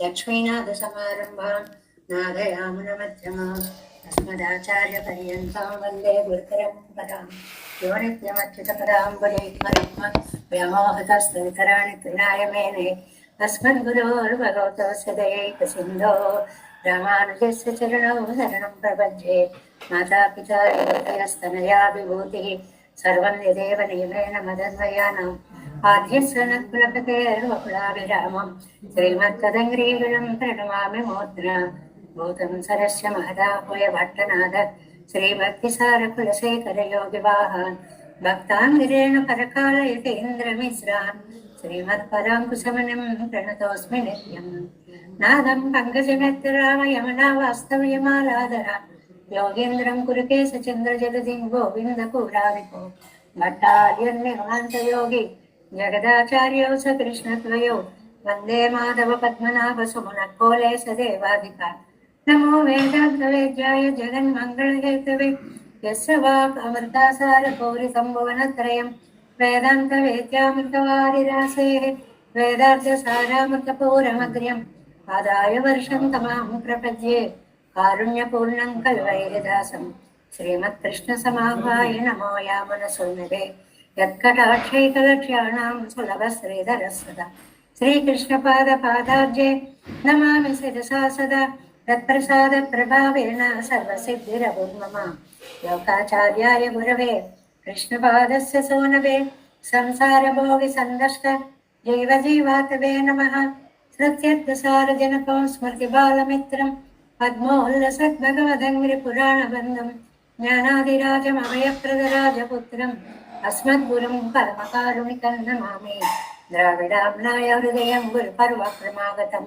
लक्ष्मीनाथसमारम्भां नादयामुनमध्यमाम् अस्मदाचार्यपर्यन्तां वन्दे गुरुपरम्परां यो नित्यमच्युतपदाम्बुजैर्मरम् व्यामोहतस्तवितराणि तृणाय मेने अस्मद्गुरोर्भगवतोऽस्य दयैकसिन्धो रामानुजस्य चरणौ शरणं प्रपद्ये मातापिता योगयस्तनया विभूतिः सर्वं यदेव नियमेन मदन्वयानाम् आद्यस्य नकुलपतेर्वकुलाभिरामं श्रीमत्तदङ्ग्रीगणं प्रणमामि मोद्रा भूतं सरस्य महदाह्वय भट्टनाद श्रीभक्तिसारकुलशेखरयोगिवाहान् भक्ताङ्गिरेण परकालयतीन्द्रमिश्रान् श्रीमत्पराङ्कुशमनिं प्रणतोऽस्मि नित्यम् नादं पङ्कजमेत्तरामयमनावास्तव्यमालादरा योगीन्द्रं कुरुकेशचन्द्रजलधिं गोविन्दपुरारिपो भट्टार्यन्निर्मान्तयोगी जगदाचार्यौ स कृष्णद्वयो वन्दे माधव पद्मनाभ सुमनकोले सदेवाधिका नमो वेदान्तवेद्याय जगन्मङ्गलहेतवे यस्य वाक् अमृतासार गौरिसम्भुवनत्रयं वेदान्तवेद्यामृतवारिरासेः वेदार्थसारामृतपूरमग्र्यम् आदाय वर्षं तमां प्रपद्ये कारुण्यपूर्णं कल्वैर्दासं श्रीमत्कृष्णसमाह्वाय नमो यामनसुनिधे यत्कटाक्षैकलक्ष्याणां सुलभश्रीधरः सदा श्रीकृष्णपादपादाब्जे नमामि शिरसा सदा तत्प्रसादप्रभावेण सर्वसिद्धिरभूर्मम लोकाचार्याय गुरवे कृष्णपादस्य सोनवे संसारभोगिसन्दष्ट जीवजीवातवे नमः श्रुत्यर्थसारजनकं स्मृतिबालमित्रं पद्मोल्लसद्भगवदङ्घ्रिपुराणबन्धं ज्ञानादिराजमभयप्रदराजपुत्रम् अस्मद्गुरुं परमकारुणिकं नमामि द्राविडाम्नाय हृदयं गुरुपर्वक्रमागतं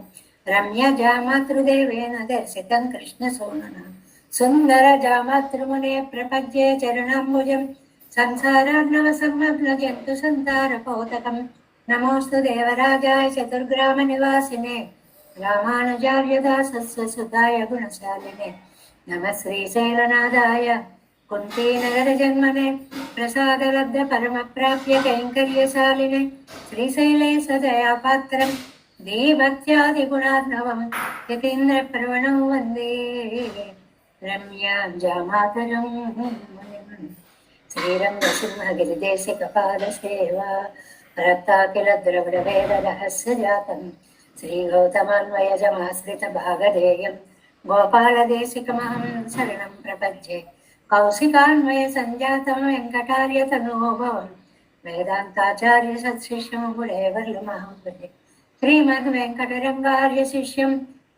रम्यजामातृदेवेन दर्शितं कृष्णसोनना सुन्दरजामातृमुने प्रपद्ये चरणाम्बुजं संसारार्णवसंलग्नजन्तु सन्तारपोतकं नमोऽस्तु देवराजाय चतुर्ग्रामनिवासिने रामानुजार्यदासस्य सुताय गुणशालिने नमः श्रीशैलनाथाय कुन्तीनगरजन्मने प्रसादलब्ध परमप्राप्य कैङ्कर्यशालिने श्रीशैले सदयापात्रं देवभक्त्यादिगुणार्णवं यतीन्द्रप्रवणं वन्दे रम्याजामातरं श्रीरङ्गसिंहगिरिदेशिकपादसेवा रक्ताखिलद्रविडवेदरहस्यजातं श्रीगौतमान्वयजमाश्रितभागधेयं गोपालदेशिकमहं शरणं प्रपद्ये कौशिकान्वयसञ्जातं वेङ्कटार्यतनोभवं वेदान्ताचार्य सत्शिष्यं गुडेवर्लुमहं भजे श्रीमद्वेङ्कटरङ्गार्यशिष्यं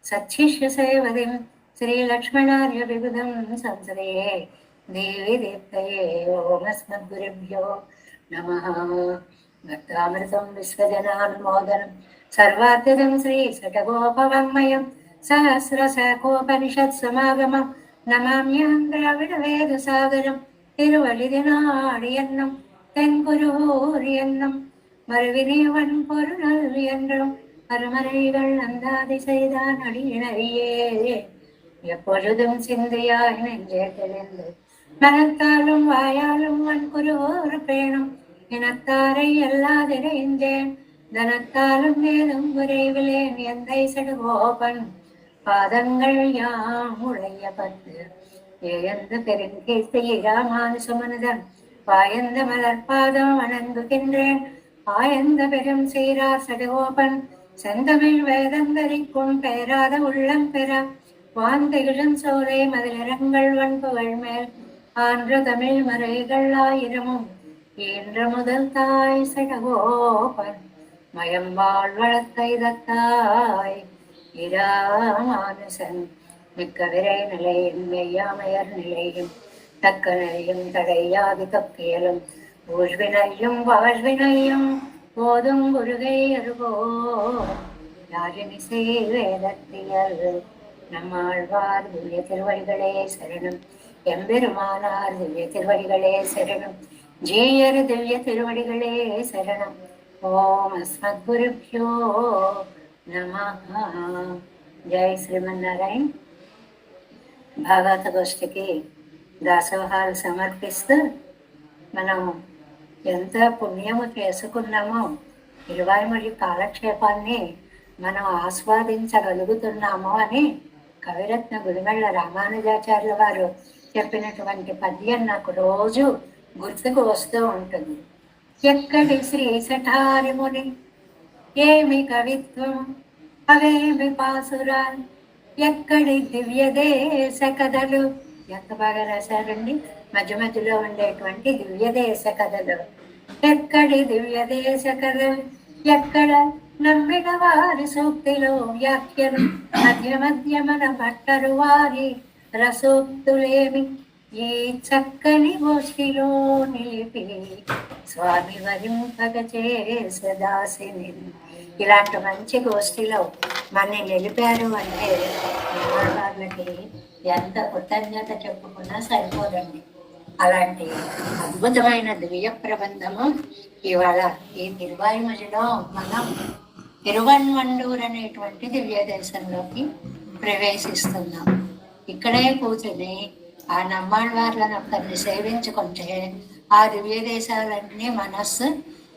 सच्छिष्यसेवदिं श्रीलक्ष्मणार्यविबुधं संश्रये देवी दीप्तये ओमस्मद्गुरुभ्यो नमः भक्तामृतं विश्वजनानुमोदनं सर्वात्यदं श्रीशतगोपवाङ्मयं सहस्रशकोपनिषत्समागमं नमाम्यहं द्राविडवेदसागरं तिरुवळिदिनाडियन्नं तेन्कुरुहूरियन्नं மறுவினைவன் பொருள் என்றும் மறுமறைகள் அந்தாதி செய்தான் அடியினையே எப்பொழுதும் சிந்தையாய் நெஞ்சே தெளிந்து மனத்தாலும் வாயாலும் வன்குருவோர் பேணும் இனத்தாரை எல்லாதிரைந்தேன் தனத்தாலும் மேலும் குறைவிலேன் எந்தை செடுகோபன் பாதங்கள் யாம் உடைய பத்து ஏயந்த பெருங்கீர்த்தி ராமானுசமனுதன் பாயந்த மலர்பாதம் வணங்குகின்றேன் ஆயந்த பெரும் சீரார் சடகோபன் செந்தமிழ் வேதந்தரிக்கும் பெயராத உள்ளம் பெற வாந்திகிழம் சோலை மதிலிரங்கள் வன்புகள் மேல் ஆன்ற தமிழ் மறைகள் ஆயிரமும் ஈன்ற முதல் தாய் சடகோபன் மயம்பாள் வளர்த்தை தத்தாய் இராமானுசன் மிக்க விரை நிலையும் மெய்யாமையர் நிலையும் தக்க நிலையும் தடையாது தப்பியலும் ஊழ்வினையும் வாழ்வினையும் போதும் குருகை அருகோ யாழினிசை வேதத்தியல் நம்மாழ்வார் திவ்ய திருவடிகளே சரணம் எம்பெருமானார் திவ்ய திருவடிகளே சரணம் ஜீயர் திவ்ய திருவடிகளே சரணம் ஓம் அஸ்மத்குருப்யோ நமஹ జై శ్రీమన్నారాయణ భాగవత గోష్ఠికి దాసోహాలు సమర్పిస్తూ మనం ఎంత పుణ్యము చేసుకున్నామో 20 కాలక్షేపాన్ని మనం ఆస్వాదించగలుగుతున్నాము అని కవిరత్న గుడిమళ్ళ రామానుజాచార్యుల వారు చెప్పినటువంటి పద్యం నాకు రోజు గుర్తుకు వస్తూ ఉంటుంది. ఎక్కడి శ్రీ సఠారిముని ఏమి కవిత్వం అవేమి పాసురాలు, ఎక్కడి దివ్య దేశ కథలు. ఎంత బాగా రాశారండి, మధ్య మధ్యలో ఉండేటువంటి దివ్య దేశ కథలు. ఎక్కడి దివ్య దేశ కథలు, ఎక్కడ నమ్మిన వారి సూక్తిలో వ్యాఖ్యలు, మధ్య మధ్య మన భట్టరు వారి రసోక్తులేమి ఈ చక్కని గోష్ఠిలో నిలిపి స్వామి వరింపగ చేసదాసిని. ఇలాంటి మంచి గోష్ఠిలో మనని నిలిపారు అంటే వాళ్ళకి ఎంత కృతజ్ఞత చెప్పుకున్నా సరిపోదండి. అలాంటి అద్భుతమైన దివ్య ప్రబంధము ఇవాళ ఈ తిరువాయిమజిలో మనం తిరువన్మండూరు అనేటువంటి దివ్య దేశంలోకి ప్రవేశిస్తున్నాం. ఇక్కడే కూర్చొని ఆ నమ్మాళ్ళవార్లను ఒకరిని సేవించుకుంటే ఆ దివ్య దేశాలన్నీ మనస్సు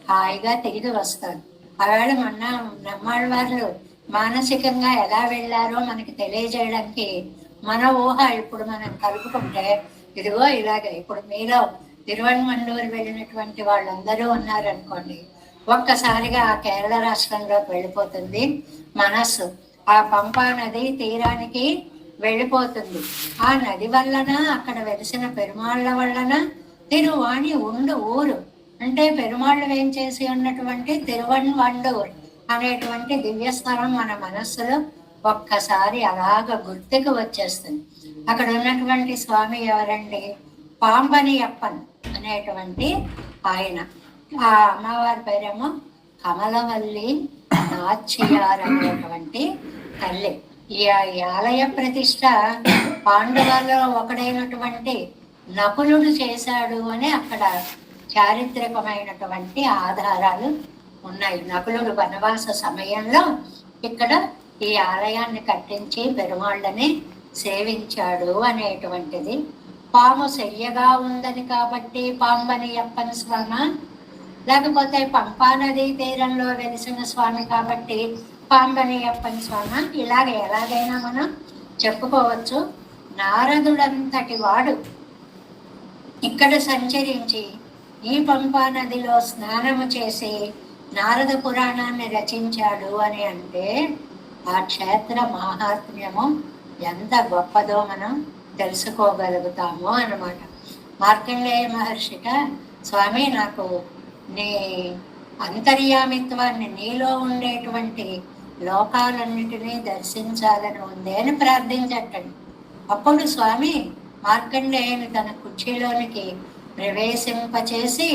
హాయిగా తిరిగి వస్తారు. ఆవేళ మొన్న నమ్మాళ్ళవార్లు మానసికంగా ఎలా వెళ్ళారో మనకి తెలియజేయడానికి మన ఊహ ఇప్పుడు మనం కలుపుకుంటే ఇదిగో ఇలాగే ఇప్పుడు మీలో తిరువన్మండూరు వెళ్ళినటువంటి వాళ్ళందరూ ఉన్నారనుకోండి, ఒక్కసారిగా ఆ కేరళ రాష్ట్రంలోకి వెళ్ళిపోతుంది మనస్సు. ఆ పంపా నది తీరానికి వెళ్ళిపోతుంది. ఆ నది వలన అక్కడ వెలిసిన పెరుమాళ్ళ వలన తిరువాణి ఉండు ఊరు అంటే పెరుమాళ్ళు వేంచేసి ఉన్నటువంటి తిరువన్మండూరు అనేటువంటి దివ్యస్థలం మన మనస్సులో ఒక్కసారి అలాగ గుర్తుకు వచ్చేస్తుంది. అక్కడ ఉన్నటువంటి స్వామి ఎవరండి? పాంబనియప్పన్ అనేటువంటి ఆయన. ఆ అమ్మవారి పేరేమో కమలవల్లి నాచ్యార్ అనేటువంటి తల్లి. ఈ ఆలయ ప్రతిష్ట పాండవులలో ఒకడైనటువంటి నకులుడు చేశాడు అని అక్కడ చారిత్రకమైనటువంటి ఆధారాలు ఉన్నాయి. నకులుడు వనవాస సమయంలో ఇక్కడ ఈ ఆలయాన్ని కట్టించి పెరుమాళ్ళని సేవించాడు అనేటువంటిది. పాము శయ్యగా ఉందని కాబట్టి పాంబనియప్పన్ స్వామి, లేకపోతే పంపా నదీ తీరంలో వెలిసిన స్వామి కాబట్టి పాంబనియప్పన్ స్వామి, ఇలాగ ఎలాగైనా మనం చెప్పుకోవచ్చు. నారదుడంతటి వాడు ఇక్కడ సంచరించి ఈ పంపా నదిలో స్నానము చేసి నారద పురాణాన్ని రచించాడు అని అంటే ఆ క్షేత్ర మహాత్మ్యము ఎంత గొప్పదో మనం తెలుసుకోగలుగుతాము అన్నమాట. మార్కండేయ మహర్షిట, స్వామి నాకు నీ అంతర్యామిత్వాన్ని, నీలో ఉండేటువంటి లోకాలన్నిటినీ దర్శించాలని ఉంది అని ప్రార్థించటండి. అప్పుడు స్వామి మార్కండేయుని తన కుర్చీలోనికి ప్రవేశింపచేసి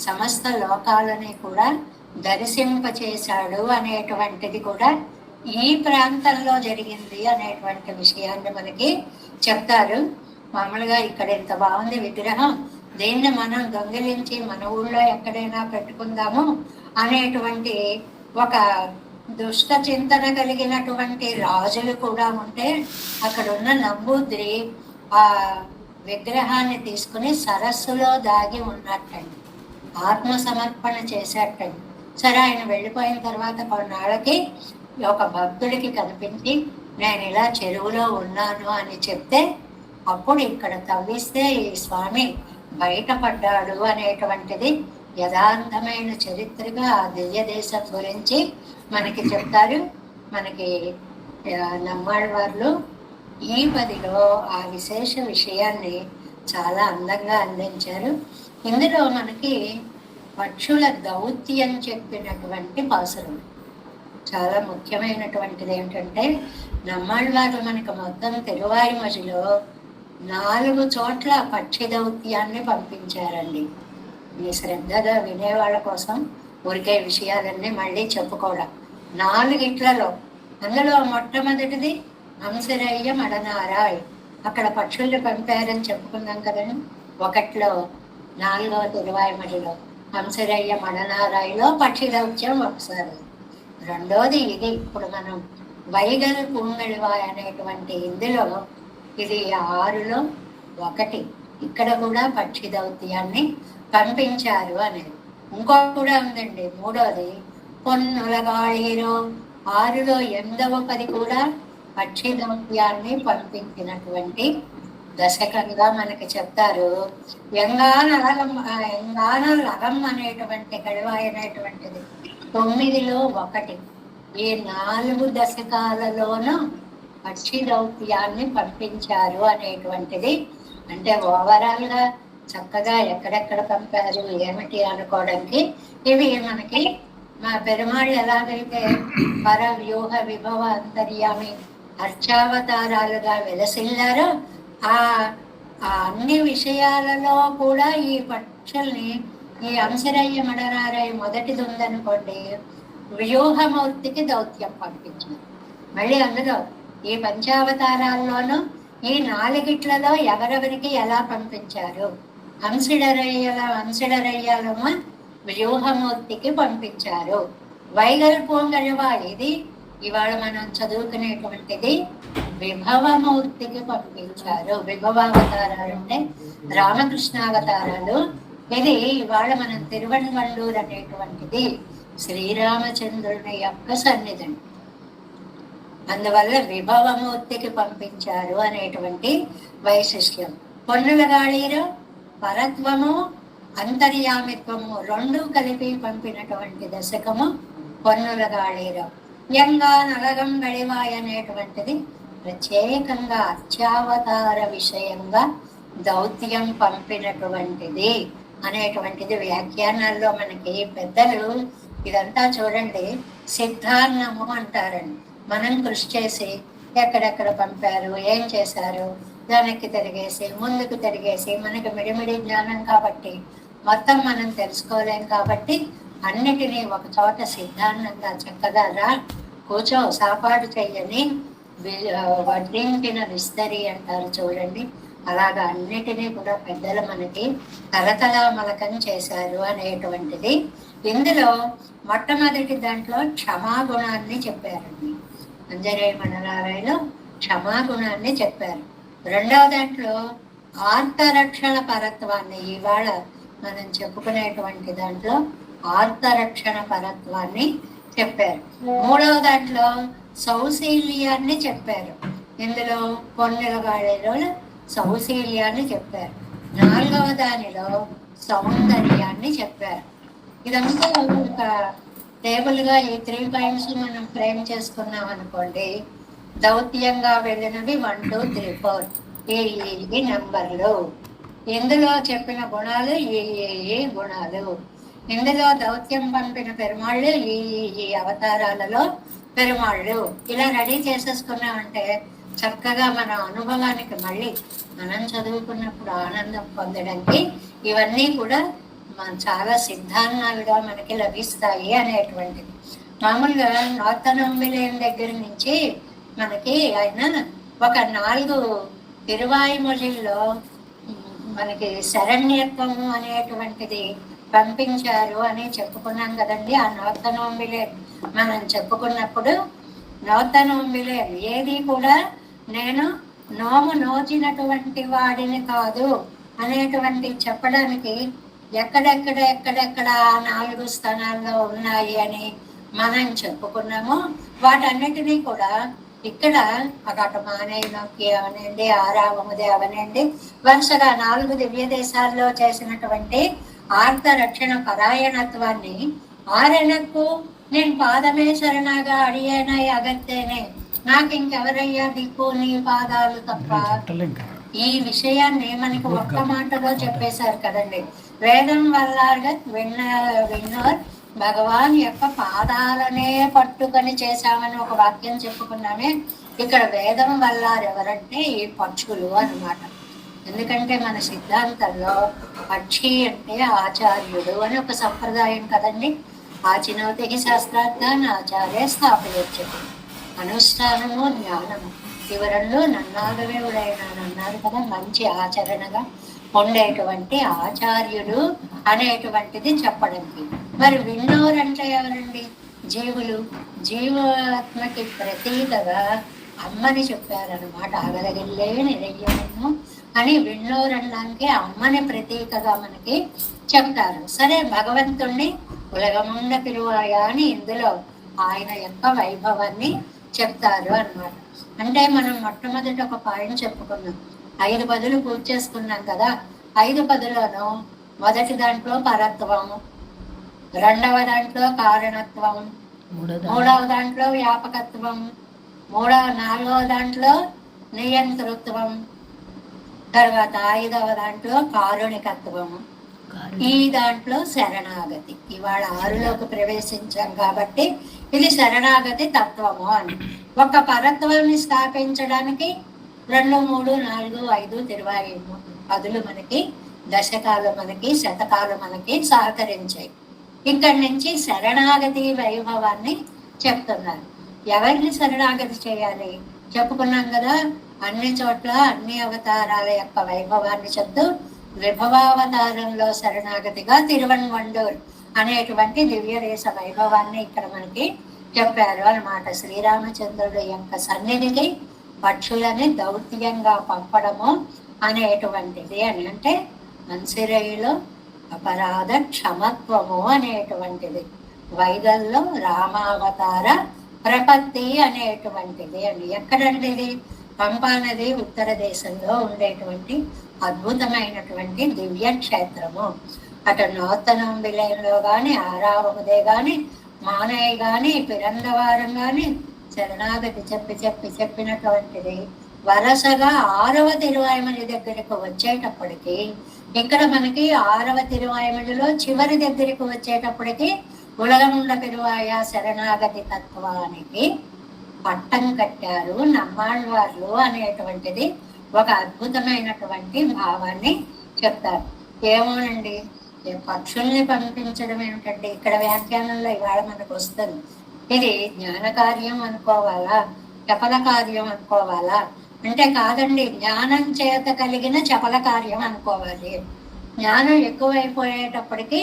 సమస్త లోకాలని కూడా దర్శింపచేశాడు అనేటువంటిది కూడా ఈ ప్రాంతంలో జరిగింది అనేటువంటి విషయాన్ని మనకి చెప్తారు. మామూలుగా ఇక్కడ ఎంత బాగుంది విగ్రహం, దీన్ని మనం దొంగిలించి మన ఊళ్ళో ఎక్కడైనా పెట్టుకుందాము అనేటువంటి ఒక దుష్ట చింతన కలిగినటువంటి రాజులు కూడా ఉంటే అక్కడ ఉన్న నంబూద్రి ఆ విగ్రహాన్ని తీసుకుని సరస్సులో దాగి ఉన్నట్టండి, ఆత్మ సమర్పణ చేసేటండి. సరే, ఆయన వెళ్ళిపోయిన తర్వాత కొన్నాళ్ళకి ఒక భక్తుడికి కనిపించి నేను ఇలా చెరువులో ఉన్నాను అని చెప్తే అప్పుడు ఇక్కడ తవ్విస్తే ఈ స్వామి బయటపడ్డాడు అనేటువంటిది యథార్థమైన చరిత్రగా ఆ దివ్య దేశం గురించి మనకి చెప్తారు. మనకి నమ్మాళ్ళవార్లు ఈ పదిలో ఆ విశేష విషయాన్ని చాలా అందంగా అందించారు. ఇందులో మనకి పక్షుల దౌత్యం చెప్పినటువంటి పాసురం చాలా ముఖ్యమైనటువంటిది. ఏంటంటే నమ్మాళ్ళవారు మనకు మొత్తం తిరువాయిమజిలో 4 చోట్ల పక్షి దౌత్యాన్ని పంపించారండి. మీ శ్రద్ధగా వినేవాళ్ళ కోసం ఊరికే విషయాలన్నీ మళ్ళీ చెప్పుకోవడం. 4 అందులో మొట్టమొదటిది హంసరయ్య మడనారాయ్, అక్కడ పక్షుల్ని పంపారని చెప్పుకున్నాం కదండి. 1లో 4వ తిరువాయిమజిలో హంసరయ్య మడనారాయిలో పక్షి దౌత్యం ఒకసారి. 2వది ఇది ఇప్పుడు మనం వైగల్ పుంగళివాయ్ అనేటువంటి ఇందులో ఇది 6లో 1. ఇక్కడ కూడా పక్షి దౌత్యాన్ని పంపించారు అనేది. ఇంకో కూడా ఉందండి, 3వది పొన్నులగాళీరో 6లో 8వ పది కూడా పక్షి దౌత్యాన్ని పంపించినటువంటి దశకంగా మనకి చెప్తారు. యంగాన లగం అనేటువంటి గడివాయి అనేటువంటిది 9లో 1. ఈ 4 దశకాలలోనూ పక్షి దౌత్యాన్ని పంపించారు అనేటువంటిది. అంటే ఓవరాల్ గా చక్కగా ఎక్కడెక్కడ పంపారు ఏమిటి అనుకోవడానికి ఇవి మనకి మా పెరుమాళ్ళు ఎలాగైతే పర వ్యూహ విభవ అంతర్యామి అర్చావతారాలుగా వెలసిల్లారో ఆ అన్ని విషయాలలో కూడా ఈ పక్షుల్ని ఈ అంశరయ్య మడరారయ్య మొదటిది ఉందనుకోండి, వ్యూహమూర్తికి దౌత్యం పంపించారు. మళ్ళీ అందులో ఈ పంచావతారాల్లోనూ ఈ 4గిట్లలో ఎవరెవరికి ఎలా పంపించారు. అంశడరయ్యాలమ్మ వ్యూహమూర్తికి పంపించారు. వైగల్పోంగళవా ఇది ఇవాళ మనం చదువుకునేటువంటిది విభవమూర్తికి పంపించారు. విభవావతారాలు అంటే రామకృష్ణావతారాలు. ఇది ఇవాళ మనం తిరువణవళ్ళూరు అనేటువంటిది శ్రీరామచంద్రుని యొక్క సన్నిధి. అందువల్ల విభవమూర్తికి పంపించారు అనేటువంటి వైశిష్ట్యం. పొన్నుల గాళీరు పరత్వము అంతర్యామిత్వము 2 కలిపి పంపినటువంటి దశకము పొన్నుల గాళీరు. యంగా నలగం గడివాయ్ అనేటువంటిది ప్రత్యేకంగా అర్చావతార విషయంగా దౌత్యం పంపినటువంటిది అనేటువంటిది వ్యాఖ్యానాల్లో మనకి పెద్దలు ఇదంతా చూడండి సిద్ధాన్నము అంటారండి. మనం కృషి చేసి ఎక్కడెక్కడ పంపారు, ఏం చేశారు, దానికి తిరిగేసి ముందుకు తిరిగేసి మనకి మిడిమిడి జ్ఞానం కాబట్టి మొత్తం మనం తెలుసుకోలేం కాబట్టి అన్నిటినీ ఒక చోట సిద్ధాంతంగా చక్కగా రా కూర్చో సాపాటు చెయ్యని వడ్డించిన విస్తరి అంటారు చూడండి. అలాగా అన్నిటినీ కూడా పెద్దలు మనకి తలతలామలకం చేశారు అనేటువంటిది. ఇందులో మొట్టమొదటి దాంట్లో క్షమాగుణాన్ని చెప్పారండి. అంజనేయ మండలాలయంలో క్షమాగుణాన్ని చెప్పారు. 2వ దాంట్లో ఆర్తరక్షణ పరత్వాన్ని ఇవాళ మనం చెప్పుకునేటువంటి దాంట్లో ఆర్తరక్షణ పరత్వాన్ని చెప్పారు. 3వ దాంట్లో సౌశీల్యాన్ని చెప్పారు. ఇందులో పొన్నుల గాళిలో సౌశీల్యాన్ని చెప్పారు. 4వ దానిలో సౌందర్యాన్ని చెప్పారు. ఇదంతా ఒక టేబుల్ గా ఈ 3 పాయింట్స్ మనం ఫ్రేమ్ చేసుకున్నాం అనుకోండి. దౌత్యంగా వెళ్ళినవి 1, 2, 3, 4 ఈ నెంబర్లు. ఇందులో చెప్పిన గుణాలు ఈ గుణాలు. ఇందులో దౌత్యం పంపిన పెరుమాళ్ళు ఈ అవతారాలలో పెరుమాళ్ళు. ఇలా రెడీ చేసేసుకున్నామంటే చక్కగా మన అనుభవానికి మళ్ళీ మనం చదువుకున్నప్పుడు ఆనందం పొందడానికి ఇవన్నీ కూడా చాలా సిద్ధాంతాలుగా మనకి లభిస్తాయి అనేటువంటిది. మామూలుగా నూతనంబిలేని దగ్గర నుంచి మనకి ఆయన ఒక 4 తిరువాయిమొழிల్లో మనకి శరణ్యత్వము అనేటువంటిది పంపించారు అని చెప్పుకున్నాం కదండి. ఆ నూతనంబిలే మనం చెప్పుకున్నప్పుడు నూతనంబిలే ఏది కూడా నేను నోము నోచినటువంటి వాడిని కాదు అనేటువంటి చెప్పడానికి ఎక్కడెక్కడ 4 స్థానాల్లో ఉన్నాయి అని మనం చెప్పుకున్నాము. వాటన్నిటినీ కూడా ఇక్కడ అటు మానేయునొక్కి అవనండి, ఆరావముదే అవనండి, వరుసగా 4 దివ్య దేశాల్లో చేసినటువంటి ఆర్త రక్షణ పరాయణత్వాన్ని ఆరెనకు నేను పాదమే శరణగా అడియేనై అగత్తేనే నాకు ఇంకెవరయ్యా దిక్కు నీ పాదాలు తప్ప. ఈ విషయాన్ని మనకి ఒక్క మాటలో చెప్పేశారు కదండి. వేదం వల్లారుగా విన్నోర్ భగవాన్ యొక్క పాదాలనే పట్టుకొని చేశామని ఒక వాక్యం చెప్పుకున్నామే. ఇక్కడ వేదం వల్లారు ఎవరంటే ఈ పక్షులు అన్నమాట. ఎందుకంటే మన సిద్ధాంతంలో పక్షి అంటే ఆచార్యుడు అని ఒక సంప్రదాయం కదండి. ఆచినోతికి శాస్త్రార్థాన్ని ఆచార్య స్థాపయొచ్చదు. అనుష్ఠానము జ్ఞానము ఇవి 2 నన్నాగవేవుడైనాను అన్నారు కదా. మంచి ఆచరణగా ఉండేటువంటి ఆచార్యుడు అనేటువంటిది చెప్పడానికి. మరి విన్నోర్ అంటే ఎవరండి? జీవులు. జీవాత్మకి ప్రతీకగా అమ్మని చెప్పారనమాట. ఆగలగిల్లే నిరయ్యము అని విన్నోర్ అనడానికి అమ్మని ప్రతీకగా మనకి చెప్తారు. సరే, భగవంతుణ్ణి ఉలగముండ పిలువాయా అని ఇందులో ఆయన యొక్క వైభవాన్ని చెప్తారు అన్నమాట. అంటే మనం మొట్టమొదటి ఒక పాయింట్ చెప్పుకున్నాం, 5 పదులు పూజ చేసుకున్నాం కదా. 5 పదులను మొదటి దాంట్లో పరత్వం, రెండవ దాంట్లో కారణత్వం, మూడవ దాంట్లో వ్యాపకత్వం, నాలుగవ దాంట్లో నియంతృత్వం, తర్వాత 5వ దాంట్లో కారుణికత్వం, ఈ దాంట్లో శరణాగతి. ఇవాళ 6లోకి ప్రవేశించాం కాబట్టి ఇది శరణాగతి తత్వము అని. ఒక పరత్వాన్ని స్థాపించడానికి 2, 3, 4, 5 25 పదులు మనకి, దశకాలు మనకి, శతకాలు మనకి సహకరించాయి. ఇక్కడి నుంచి శరణాగతి వైభవాన్ని చెప్తున్నారు. ఎవరిని శరణాగతి చేయాలి చెప్పుకున్నాం కదా. అన్ని చోట్ల అన్ని అవతారాల యొక్క వైభవాన్ని చెప్తూ విభవావతారంలో శరణాగతిగా తిరువన్వండూర్ అనేటువంటి దివ్యదేశ వైభవాన్ని ఇక్కడ మనకి చెప్పారు అన్నమాట. శ్రీరామచంద్రుడి యొక్క సన్నిధికి పక్షులని దౌత్యంగా పంపడము అనేటువంటిది అని, అంటే మంసిరైలో అపరాధ క్షమత్వము అనేటువంటిది, వైగల్లో రామావతార ప్రపత్తి అనేటువంటిది అని. ఎక్కడండి ఇది? పంపా నది ఉత్తర దేశంలో ఉండేటువంటి అద్భుతమైనటువంటి దివ్య క్షేత్రము. అటు నూతనం విలయంలో కానీ, ఆరావముదే కానీ, మానయ్య కానీ, పిరందవారం కానీ శరణాగతి చెప్పినటువంటిది. వరుసగా 6వ తిరువాయుమలి దగ్గరకు వచ్చేటప్పటికి, ఇక్కడ మనకి 6వ తిరువాయుమలిలో చివరి దగ్గరికి వచ్చేటప్పటికి ఉలగముండ పెరువాయ శరణాగతి తత్వానికి పట్టం కట్టారు నమ్మాళ్వార్లు అనేటువంటిది ఒక అద్భుతమైనటువంటి భావాన్ని చెప్తారు. ఏమోనండి, పక్షుల్ని పంపించడం ఏమిటంటే ఇక్కడ వ్యాఖ్యానంలో ఇవాళ మనకు వస్తుంది. ఇది జ్ఞాన కార్యం అనుకోవాలా, చపల కార్యం అనుకోవాలా అంటే కాదండి, జ్ఞానం చేత కలిగిన చపల కార్యం అనుకోవాలి. జ్ఞానం ఎక్కువైపోయేటప్పటికి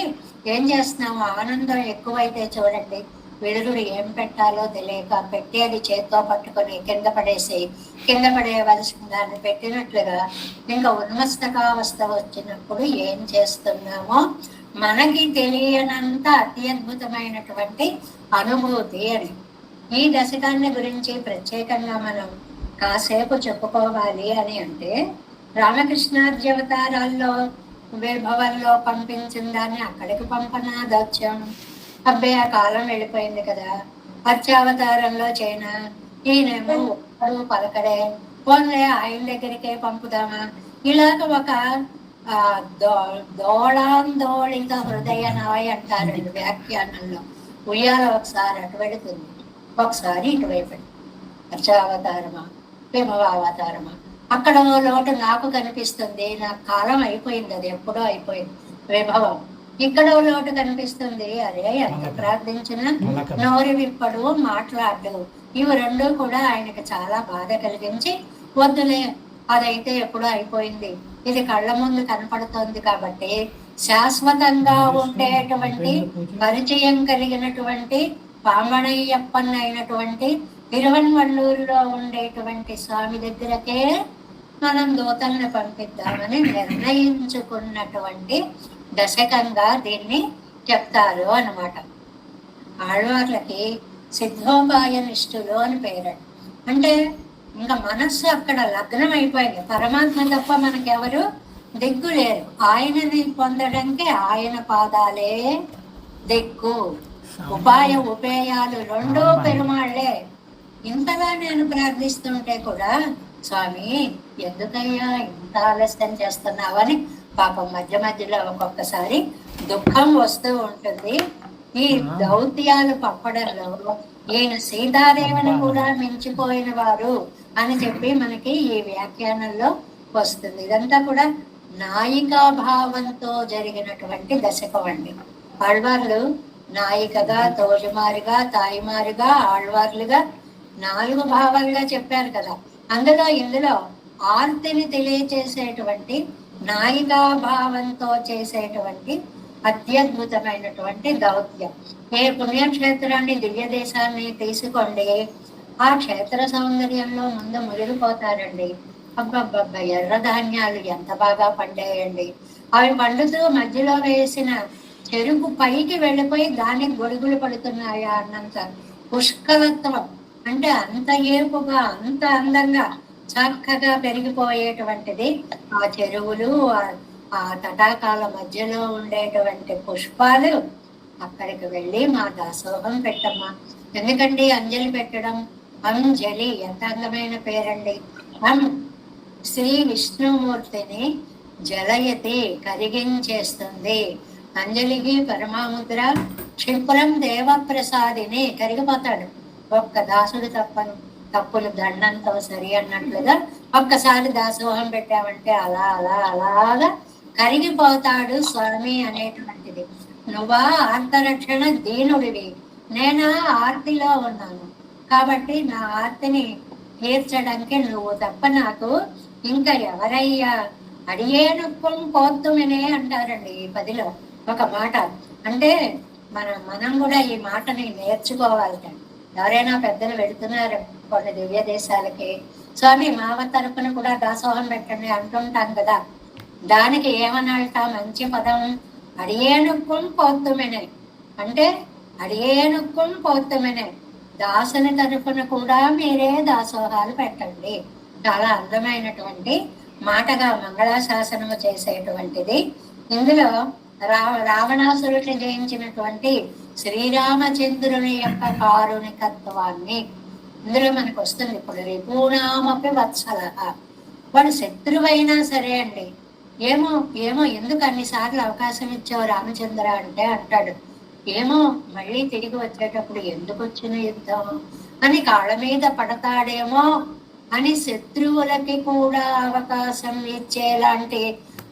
ఏం చేస్తున్నాము, ఆనందం ఎక్కువైతే చూడండి, విడుదల ఏం పెట్టాలో తెలియక పెట్టి అది చేత్తో పట్టుకొని కింద పడేయవలసిన దాన్ని పెట్టినట్లుగా ఇంకా ఉన్మస్తకావస్థ వచ్చినప్పుడు ఏం చేస్తున్నామో మనకి తెలియనంత అత్యద్భుతమైనటువంటి అనుభూతి అని. ఈ దశకాన్ని గురించి ప్రత్యేకంగా మనం కాసేపు చెప్పుకోవాలి అని అంటే, రామకృష్ణాద్యవతారాల్లో వైభవంలో పంపించిన దాన్ని అక్కడికి పంపనా దౌత్యం, అబ్బాయి ఆ కాలం వెళ్ళిపోయింది కదా. అర్చావతారంలో చైనా, ఈయనేమో పలకడే, పోన్లే ఆయన దగ్గరికే పంపుదామా, ఇలాగ ఒక దోళాందోళిత హృదయ నాయ్ అంటారండి వ్యాఖ్యానంలో. ఉయ్యాల ఒకసారి అటు వెళుతుంది, ఒకసారి ఇటువైపు. అర్చావతారమా, విభవావతారమా, అక్కడ లోటు నాకు కనిపిస్తుంది, నాకు కాలం అయిపోయింది, అది ఎప్పుడో అయిపోయింది విభవం. ఇక్కడ లోటు కనిపిస్తుంది, అరే ఎంత ప్రార్థించినా నోరు విప్పడు, మాట్లాడు. ఇవి రెండు కూడా ఆయనకు చాలా బాధ కలిగించి, వద్దులే అదైతే ఎప్పుడో అయిపోయింది, ఇది కళ్ళ ముందు కనపడుతోంది కాబట్టి శాశ్వతంగా ఉండేటువంటి పరిచయం కలిగినటువంటి పామణయ్యప్పన్ అయినటువంటి తిరువన్వల్లూరులో ఉండేటువంటి స్వామి దగ్గరకే మనం దూతల్ని పంపిద్దామని నిర్ణయించుకున్నటువంటి దశకంగా దీన్ని చెప్తారు అన్నమాట. ఆళ్వార్లకి సిద్ధోపాయ నిష్ఠులు అని పేరు. అంటే ఇంకా మనస్సు అక్కడ లగ్నం అయిపోయింది, పరమాత్మ తప్ప మనకెవరు దిక్కు లేరు. ఆయనని పొందడానికి ఆయన పాదాలే దిక్కు, ఉపేయాలు రెండూ పెరుమాళ్లే. ఇంతగా నేను ప్రార్థిస్తుంటే కూడా స్వామి ఎందుకయ్యా ఇంత ఆలస్యం చేస్తున్నావని పాపం మధ్య మధ్యలో ఒక్కొక్కసారి దుఃఖం వస్తూ ఉంటుంది. ఈ దౌత్యాలు పంపడంలో ఈయన సీతాదేవిని కూడా మించిపోయిన వారు అని చెప్పి మనకి ఈ వ్యాఖ్యానంలో వస్తుంది. ఇదంతా కూడా నాయికా భావంతో జరిగినటువంటి దశకం అండి. ఆళ్వార్లు నాయికగా, తోజుమారుగా, తాయిమారుగా, ఆళ్వార్లుగా 4 భావాలుగా చెప్పారు కదా. ఇందులో ఆర్తిని తెలియచేసేటువంటి నాయికా భావంతో చేసేటువంటి అత్యద్భుతమైనటువంటి దౌత్యం. ఏ పుణ్యక్షేత్రాన్ని, దివ్య దేశాన్ని తీసుకోండి, ఆ క్షేత్ర సౌందర్యంలో ముందు మునిగిపోతారండి. అబ్బబ్బబ్బ, ఎర్ర ధాన్యాలు ఎంత బాగా పండేయండి. అవి పండుతూ మధ్యలో వేసిన చెరుకు పైకి వెళ్ళిపోయి దానికి గొడుగులు పడుతున్నాయా అన్నంత పుష్కలత్వం అంటే అంత ఏపుగా అంత అందంగా చక్కగా పెరిగిపోయేటువంటిది ఆ చెరువులు, ఆ తటాకాల మధ్యలో ఉండేటువంటి పుష్పాలు. అక్కడికి వెళ్ళి మా దాసోహం పెట్టమ్మా. ఎందుకండి అంజలి పెట్టడం? అంజలి ఎంత అందమైన పేరండి. శ్రీ విష్ణుమూర్తిని జలయతి కరిగించేస్తుంది. అంజలికి పరమాముద్ర క్షిప్రం దేవప్రసాదిని కరిగిపోతాడు. ఒక్క దాసుడు తప్పులు దండంతో సరి అన్నట్లుగా ఒక్కసారి దాసోహం పెట్టామంటే అలా అలా అలాగా కరిగిపోతాడు స్వామి అనేటువంటిది. నువ్వా ఆర్తరక్షణ దీనుడివి, నేనా ఆర్తిలో ఉన్నాను కాబట్టి నా ఆర్తిని తీర్చడానికి నువ్వు తప్ప నాకు ఇంకా ఎవరయ్యా. అడియేనుక్కం పోతుమనే అంటారండి ఈ పదిలో ఒక మాట. అంటే మనం కూడా ఈ మాటని నేర్చుకోవాలట. ఎవరైనా పెద్దలు వెళుతున్నారు కొన్ని దివ్య దేశాలకి, స్వామి మావ తరపున కూడా దాసోహం పెట్టండి అంటుంటాం కదా. దానికి ఏమనాలట మంచి పదం? అడియేనుక్కం పోతుమనే. అంటే అడియేనుక్కం పోతుమనే, దాసుని తరపున కూడా మీరే దాసోహాలు పెట్టండి. చాలా అందమైనటువంటి మాటగా మంగళాశాసనము చేసేటువంటిది. ఇందులో రావణాసురుని జయించినటువంటి శ్రీరామచంద్రుని యొక్క కారుణికత్వాన్ని ఇందులో మనకు వస్తుంది. ఇప్పుడు రిపూణామపి వత్సల, వాడు శత్రువైనా సరే అండి, ఏమో ఏమో ఎందుకు అన్నిసార్లు అవకాశం ఇచ్చావు రామచంద్ర అంటే అంటాడు, ఏమో మళ్ళీ తిరిగి వచ్చేటప్పుడు ఎందుకు వచ్చిన యుద్ధం అని కాళ్ళ మీద పడతాడేమో అని శత్రువులకి కూడా అవకాశం ఇచ్చేలాంటి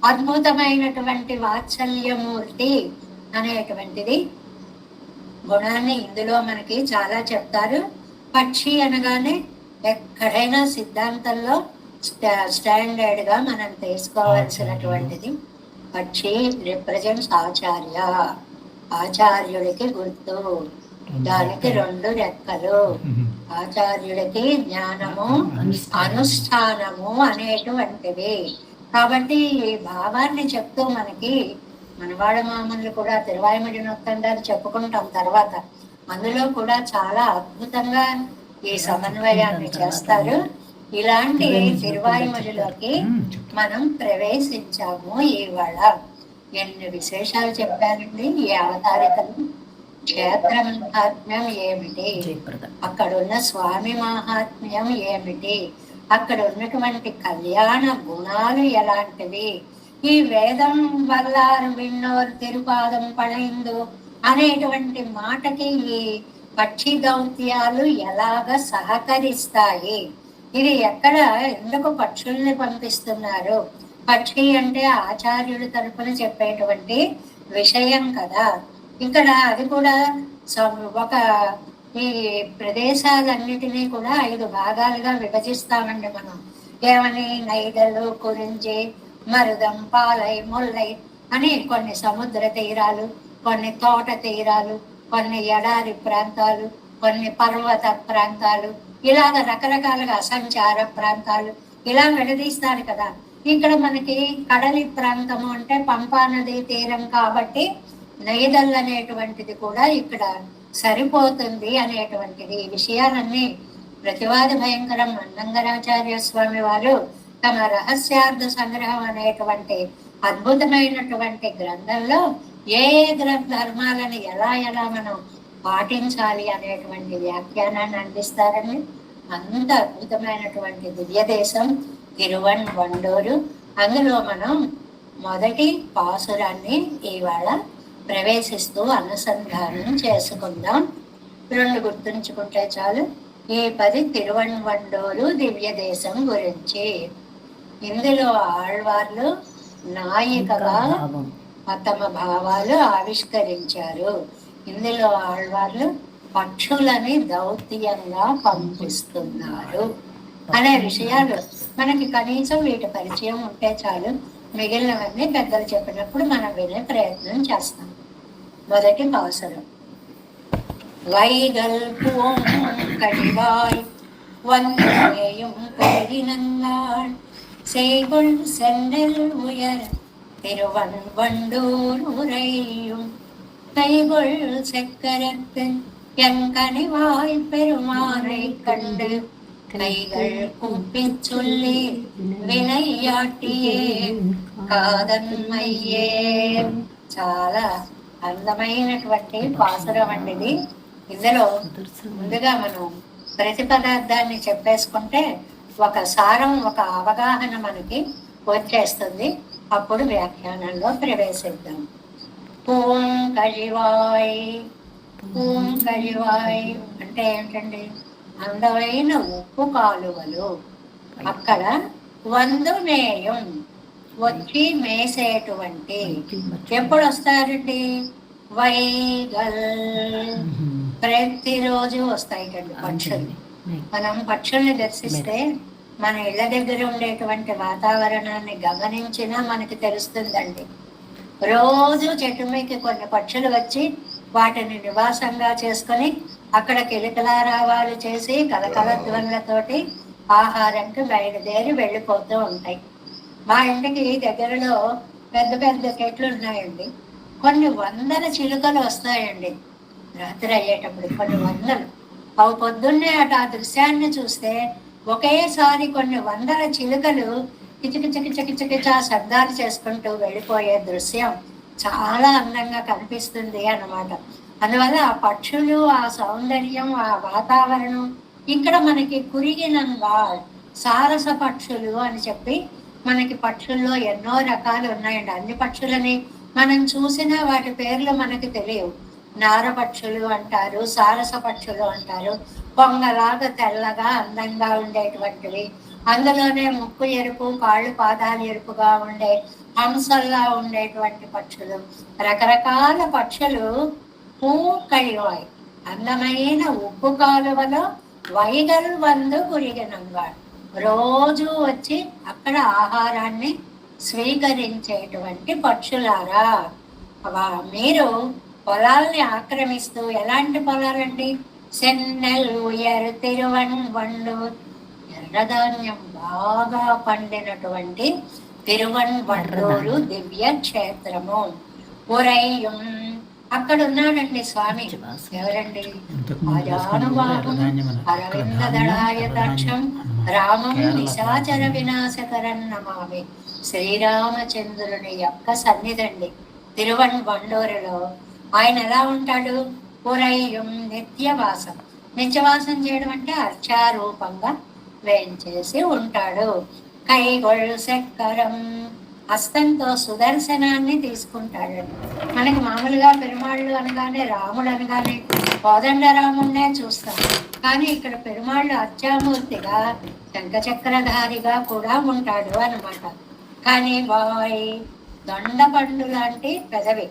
అద్భుతమైనటువంటి వాత్సల్యమూర్తి అనేటువంటిది గుణాన్ని ఇందులో మనకి చాలా చెప్తారు. పక్షి అనగానే ఎక్కడైనా సిద్ధాంతంలో స్టాండర్డ్ గా మనం తీసుకోవాల్సినటువంటిది పక్షి రిప్రజెంట్స్ ఆచార్య. ఆచార్యుడికి గుర్తు, దానికి 2 రెక్కలు. ఆచార్యుడికి జ్ఞానము అనుష్ఠానము అనేటువంటివి. కాబట్టి ఈ భావాన్ని చెప్తూ మనకి మనవాడ మామూలు కూడా తిరువాయిమడి నొత్తండారు చెప్పుకుంటాం తర్వాత. అందులో కూడా చాలా అద్భుతంగా ఈ సమన్వయాన్ని చేస్తారు. ఇలాంటి తిరువాయిమడిలోకి మనం ప్రవేశించాము. ఇవాళ ఎన్ని విశేషాలు చెప్పారండి ఈ అవతారికలు. క్షేత్ర మహాత్మ్యం ఏమిటి, అక్కడున్న స్వామి మహాత్మ్యం ఏమిటి, అక్కడ ఉన్నటువంటి కళ్యాణ గుణాలు ఎలాంటివి, ఈ వేదం వల్లారు విన్నోరు తిరుపాదం పడైందు అనేటువంటి మాటకి ఈ పక్షి దౌత్యాలు ఎలాగ సహకరిస్తాయి, ఇది ఎక్కడ ఎందుకు పక్షుల్ని పంపిస్తున్నారు. పక్షి అంటే ఆచార్యుడి తరపున చెప్పేటువంటి విషయం కదా. ఇక్కడ అది కూడా ఒక ఈ ప్రదేశాలన్నిటినీ కూడా 5 భాగాలుగా విభజిస్తామండి మనం. ఏమని? నైదలు, కురించి, మరుదం, పాలై, ముల్లై అని కొన్ని సముద్ర తీరాలు, కొన్ని తోట తీరాలు, కొన్ని ఎడారి ప్రాంతాలు, కొన్ని పర్వత ప్రాంతాలు, ఇలాగ రకరకాలుగా సంచార ప్రాంతాలు ఇలా విడదీస్తారు కదా. ఇక్కడ మనకి కడలి ప్రాంతము అంటే పంపా నది తీరం కాబట్టి నైదల్ అనేటువంటిది కూడా ఇక్కడ సరిపోతుంది అనేటువంటిది. ఈ విషయాలన్నీ ప్రతివాది భయంకరం అన్నంగరాచార్య స్వామి వారు తమ రహస్యార్థ సంగ్రహం అనేటువంటి అద్భుతమైనటువంటి గ్రంథంలో ఏ ధర్మాలను ఎలా ఎలా మనం పాటించాలి అనేటువంటి వ్యాఖ్యానాన్ని అందిస్తారని. అంత అద్భుతమైనటువంటి దివ్య దేశం తిరువన్వండూరు. అందులో మనం మొదటి పాసురాన్ని ఇవాళ ప్రవేశిస్తూ అనుసంధానం చేసుకుందాం. 2 గుర్తుంచుకుంటే చాలు. ఈ 10 తిరువన్వండూరు దివ్య దేశం గురించి. ఇందులో ఆళ్వార్లు నాయికగా తమ భావాలు ఆవిష్కరించారు. ఇందులో ఆళ్వార్లు పక్షులని దౌత్యంగా పంపిస్తున్నారు అనే విషయాలు మనకి కనీసం వీటి పరిచయం ఉంటే చాలు. మిగిలినవన్నీ పెద్దలు చెప్పినప్పుడు మనం వినే ప్రయత్నం చేస్తాం. మొదటి పాసురం. வைகல் பூங்கடிவாய் வந்தேயும் பெரினங்காள் செய்குள் சென்னல் உயர் திருவன்வண்டூர் உரையும் கைகொள் செக்கரத்து எங்கனி வாய் பெருமானை கண்டு கைகள் கூப்பிச் சொல்லி వినయ్యాటియే కాదన్మయ్యే. చాలా అందమైనటువంటి పాసురం అండి ఇది. ఇందులో ముందుగా మనం ప్రతి పదార్థాన్ని చెప్పేసుకుంటే ఒక సారం, ఒక అవగాహన మనకి వచ్చేస్తుంది. అప్పుడు వ్యాఖ్యానంలో ప్రవేశిద్దాం. పూం కలివాయ్. పూం కలివాయ్ అంటే ఏంటండి? అందమైన ఉప్పు కాలువలు. అక్కడ వందు నేయం వచ్చి మేసేటువంటి. ఎప్పుడు వస్తారండి? వైగల్. ప్రతిరోజు వస్తాయి కండి పక్షులు. మనం పక్షుల్ని దర్శిస్తే మన ఇళ్ల దగ్గర ఉండేటువంటి వాతావరణాన్ని గమనించినా మనకి తెలుస్తుందండి. రోజు చెట్టు మీదకి కొన్ని పక్షులు వచ్చి వాటిని నివాసంగా చేసుకొని అక్కడ కిలకిలారావాలు చేసి కలకల ధ్వనులతోటి ఆహారంకి బయలుదేరి వెళ్ళిపోతూ ఉంటాయి. మా ఇంటికి దగ్గరలో పెద్ద పెద్ద చెట్లు ఉన్నాయండి. కొన్ని వందల చిలుకలు వస్తాయండి రాత్రి అయ్యేటప్పుడు, కొన్ని వందలు. అవి పొద్దున్నే ఆ దృశ్యాన్ని చూస్తే ఒకేసారి కొన్ని వందల చిలుకలు కిచకిచకిచకిచకిచా శబ్దాలు చేసుకుంటూ వెళ్ళిపోయే దృశ్యం చాలా అందంగా కనిపిస్తుంది అన్నమాట. అందువల్ల ఆ పక్షులు, ఆ సౌందర్యం, ఆ వాతావరణం. ఇక్కడ మనకి కురిగినంగా సారస పక్షులు అని చెప్పి మనకి పక్షుల్లో ఎన్నో రకాలు ఉన్నాయండి. అన్ని పక్షులని మనం చూసినా వాటి పేర్లు మనకి తెలియవు. నార పక్షులు అంటారు, సారస పక్షులు అంటారు. కొంగలాగా తెల్లగా అందంగా ఉండేటువంటివి, అందులోనే ముక్కు ఎరుపు, కాళ్ళు పాదాలు ఎరుపుగా ఉండే హంసల్లా ఉండేటువంటి పక్షులు, రకరకాల పక్షులు. పూ కలివాయి అందమైన ఉప్పు కాలువలో వైగల్ వందు కురిగినంగా రోజు వచ్చి అక్కడ ఆహారాన్ని స్వీకరించేటువంటి పక్షులారా, మీరు పొలాల్ని ఆక్రమిస్తూ, ఎలాంటి పొలాలండి? సెన్నెల్ ఉయర్ తిరువన్ వండు, ఎర్రధాన్యం బాగా పండినటువంటి తిరువన్వళ్ళూరు దివ్య క్షేత్రము. ఉరయ్యం అక్కడ ఉన్నాడండి స్వామి. ఎవరండి? అజానుబాహుం అరవింద దళాయతాక్షం రామం నిశాచర వినాశకరం నమామి. శ్రీరామచంద్రుని యొక్క సన్నిధండి తిరువన్వళ్ళూరులో. ఆయన ఎలా ఉంటాడు? ఉరయ్యం నిత్యవాసం. నిత్యవాసం చేయడం అంటే అర్చారూపంగా వేంచేసి ఉంటాడు. కైగొళ్ళు చక్కరం, హస్తంతో సుదర్శనాన్ని తీసుకుంటాడండి. మనకి మామూలుగా పెరుమాళ్ళు అనగానే, రాముడు అనగానే కోదండరాముడినే చూస్తాం. కానీ ఇక్కడ పెరుమాళ్ళు అర్చామూర్తిగా శంఖచక్రధారిగా కూడా ఉంటాడు అన్నమాట. కానీ బాయ్ దొండపండు లాంటి పెదవి,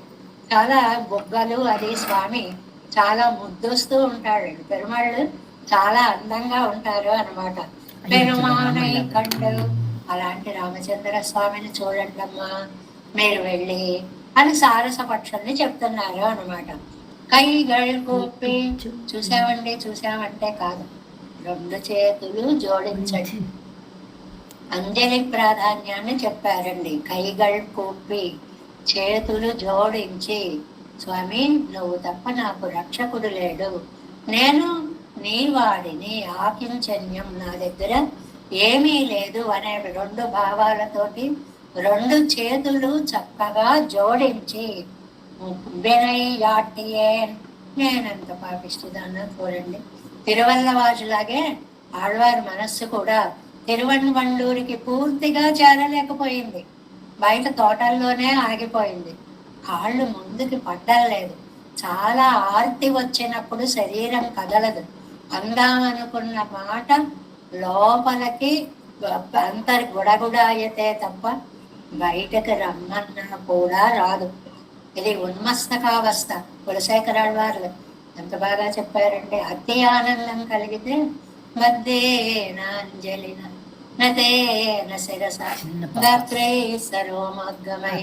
చాలా బొగ్గలు, అది స్వామి చాలా ముద్దొస్తూ ఉంటాడు. పెరుమాళ్ళు చాలా అందంగా ఉంటారు అన్నమాట. పెరుమానై కండు, అలాంటి రామచంద్ర స్వామిని చూడండి అమ్మా మీరు వెళ్ళి అని సారస పక్షుల్ని చెప్తున్నారు అన్నమాట. కైగళ్ కూపి, చూసామండి, చూసామంటే కాదు, రెండు చేతులు జోడించండి. అంజలి ప్రాధాన్యాన్ని చెప్పారండి. కైగళ్ కూపి, చేతులు జోడించి, స్వామి నువ్వు తప్ప నాకు రక్షకుడు లేడు, నేను నీ వాడిని, ఆకించన్యం నా దగ్గర ఏమీ లేదు అనే రెండు భావాలతోటి రెండు చేతులు చక్కగా జోడించి వినయ్యాటియే. నేనంత పాపిస్తుదాన్ని చూడండి. తిరువల్లవాజులాగే ఆళ్వారి మనస్సు కూడా తిరువన్వళ్ళూరికి పూర్తిగా చేరలేకపోయింది. బయట తోటల్లోనే ఆగిపోయింది. కాళ్ళు ముందుకి పడ్డలేదు. చాలా ఆర్తి వచ్చినప్పుడు శరీరం కదలదు. అందామనుకున్న మాట లోపలికి గుడగుడాయితే తప్ప బయటకు రమ్మన్నా కూడా రాదు. ఇది ఉన్మస్తకావస్థ. కులశేఖరాళ్వార్లు ఎంత బాగా చెప్పారంటే, అతి ఆనందం కలిగితే మధ్యేనాంజలిన నతేన శిరస గాత్రే సర్వమగ్గమై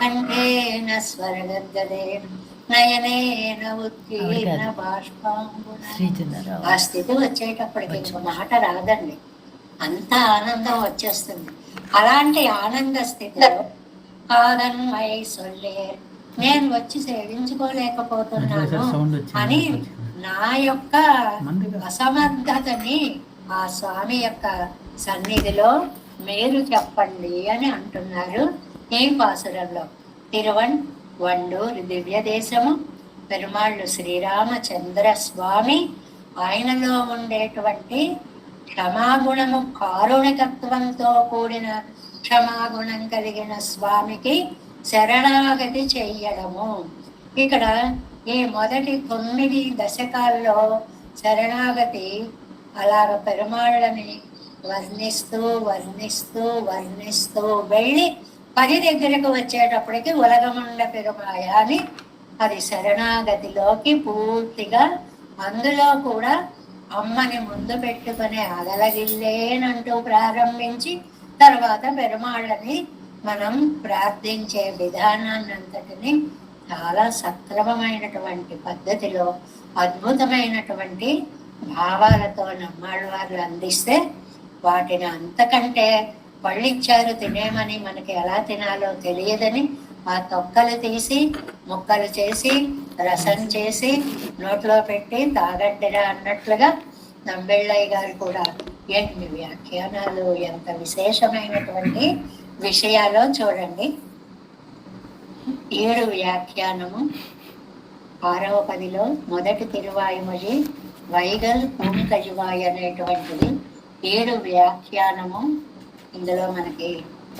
కంఠేన స్వరగద్గదేన నయనేన ఉత్కీర్ణ బాష్పాంబున. ఆ స్థితి వచ్చేటప్పటికి ఇంకో మాట రాదండి, అంత ఆనందం వచ్చేస్తుంది. అలాంటి ఆనంద స్థితిలో కాదన్మై సొల్లే, నేను వచ్చి సేవించుకోలేకపోతున్నాను అని నా యొక్క అసమర్థతని ఆ స్వామి యొక్క సన్నిధిలో మీరు చెప్పండి అని అంటున్నారు ఈ పాసురంలో. తిరువన్ వండూరు దివ్య దేశము, పెరుమాళ్ళు శ్రీరామచంద్ర స్వామి, ఆయనలో ఉండేటువంటి క్షమాగుణము, కారుణికత్వంతో కూడిన క్షమాగుణం కలిగిన స్వామికి శరణాగతి చెయ్యడము. ఇక్కడ ఈ మొదటి 9 దశకాల్లో శరణాగతి అలాగ పెరుమాళ్ళని వర్ణిస్తూ వర్ణిస్తూ వర్ణిస్తూ వెళ్ళి 10 దగ్గరకు వచ్చేటప్పటికి ఉలగముండ పెరుమాయ అని అది శరణాగతిలోకి పూర్తిగా, అందులో కూడా అమ్మని ముందు పెట్టుకుని అగలగిల్లేనంటూ ప్రారంభించి తర్వాత పెరుమాళ్ళని మనం ప్రార్థించే విధానాన్ని అంతటిని చాలా సక్రమమైనటువంటి పద్ధతిలో అద్భుతమైనటువంటి భావాలతో నమ్మాళ్ళవారు అందిస్తే వాటిని అంతకంటే పళ్ళిచ్చారు తినేమని మనకి ఎలా తినాలో తెలియదని ఆ తొక్కలు తీసి ముక్కలు చేసి రసం చేసి నోట్లో పెట్టి తాగడ్డిరా అన్నట్లుగా నంబెళ్ళయ్య గారు కూడా ఎన్ని వ్యాఖ్యానాలు, ఎంత విశేషమైనటువంటి విషయాలో చూడండి. 7 వ్యాఖ్యానము 6వ పదిలో మొదటి తిరువాయుమొഴി వైగల్ పూంకయువాయి అనేటువంటిది 7 వ్యాఖ్యానము. ఇందులో మనకి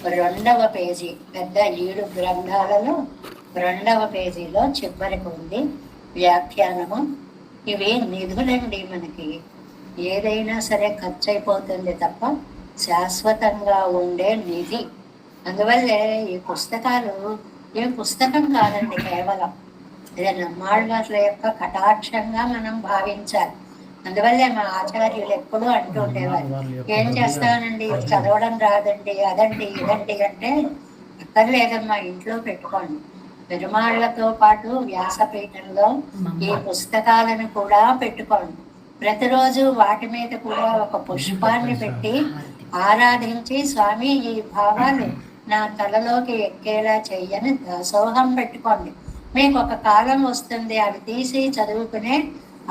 2వ పేజీ, పెద్ద 7 గ్రంథాలలో 2వ పేజీలో చివరికి ఉంది వ్యాఖ్యానము. ఇవి నిధులండి. మనకి ఏదైనా సరే ఖర్చు అయిపోతుంది తప్ప శాశ్వతంగా ఉండే నిధి. అందువల్లే ఈ పుస్తకాలు ఏ పుస్తకం కాదండి, కేవలం ఇది నమ్మాళ్ళవార్ల యొక్క కటాక్షంగా మనం భావించాలి. అందువల్లే మా ఆచార్యులు ఎప్పుడూ అంటూ ఉండేవారు, ఏం చేస్తానండి చదవడం రాదండి, అదండి ఇదండి అంటే, అక్కర్లేదమ్మా ఇంట్లో పెట్టుకోండి. పెరుమాళ్లతో పాటు వ్యాసపీఠంలో ఈ పుస్తకాలను కూడా పెట్టుకోండి. ప్రతిరోజు వాటి మీద కూడా ఒక పుష్పాన్ని పెట్టి ఆరాధించి, స్వామి ఈ భావాలు నా తలలోకి ఎక్కేలా చెయ్యని దాసోహం పెట్టుకోండి. మీకు ఒక కాలం వస్తుంది, అవి తీసి చదువుకునే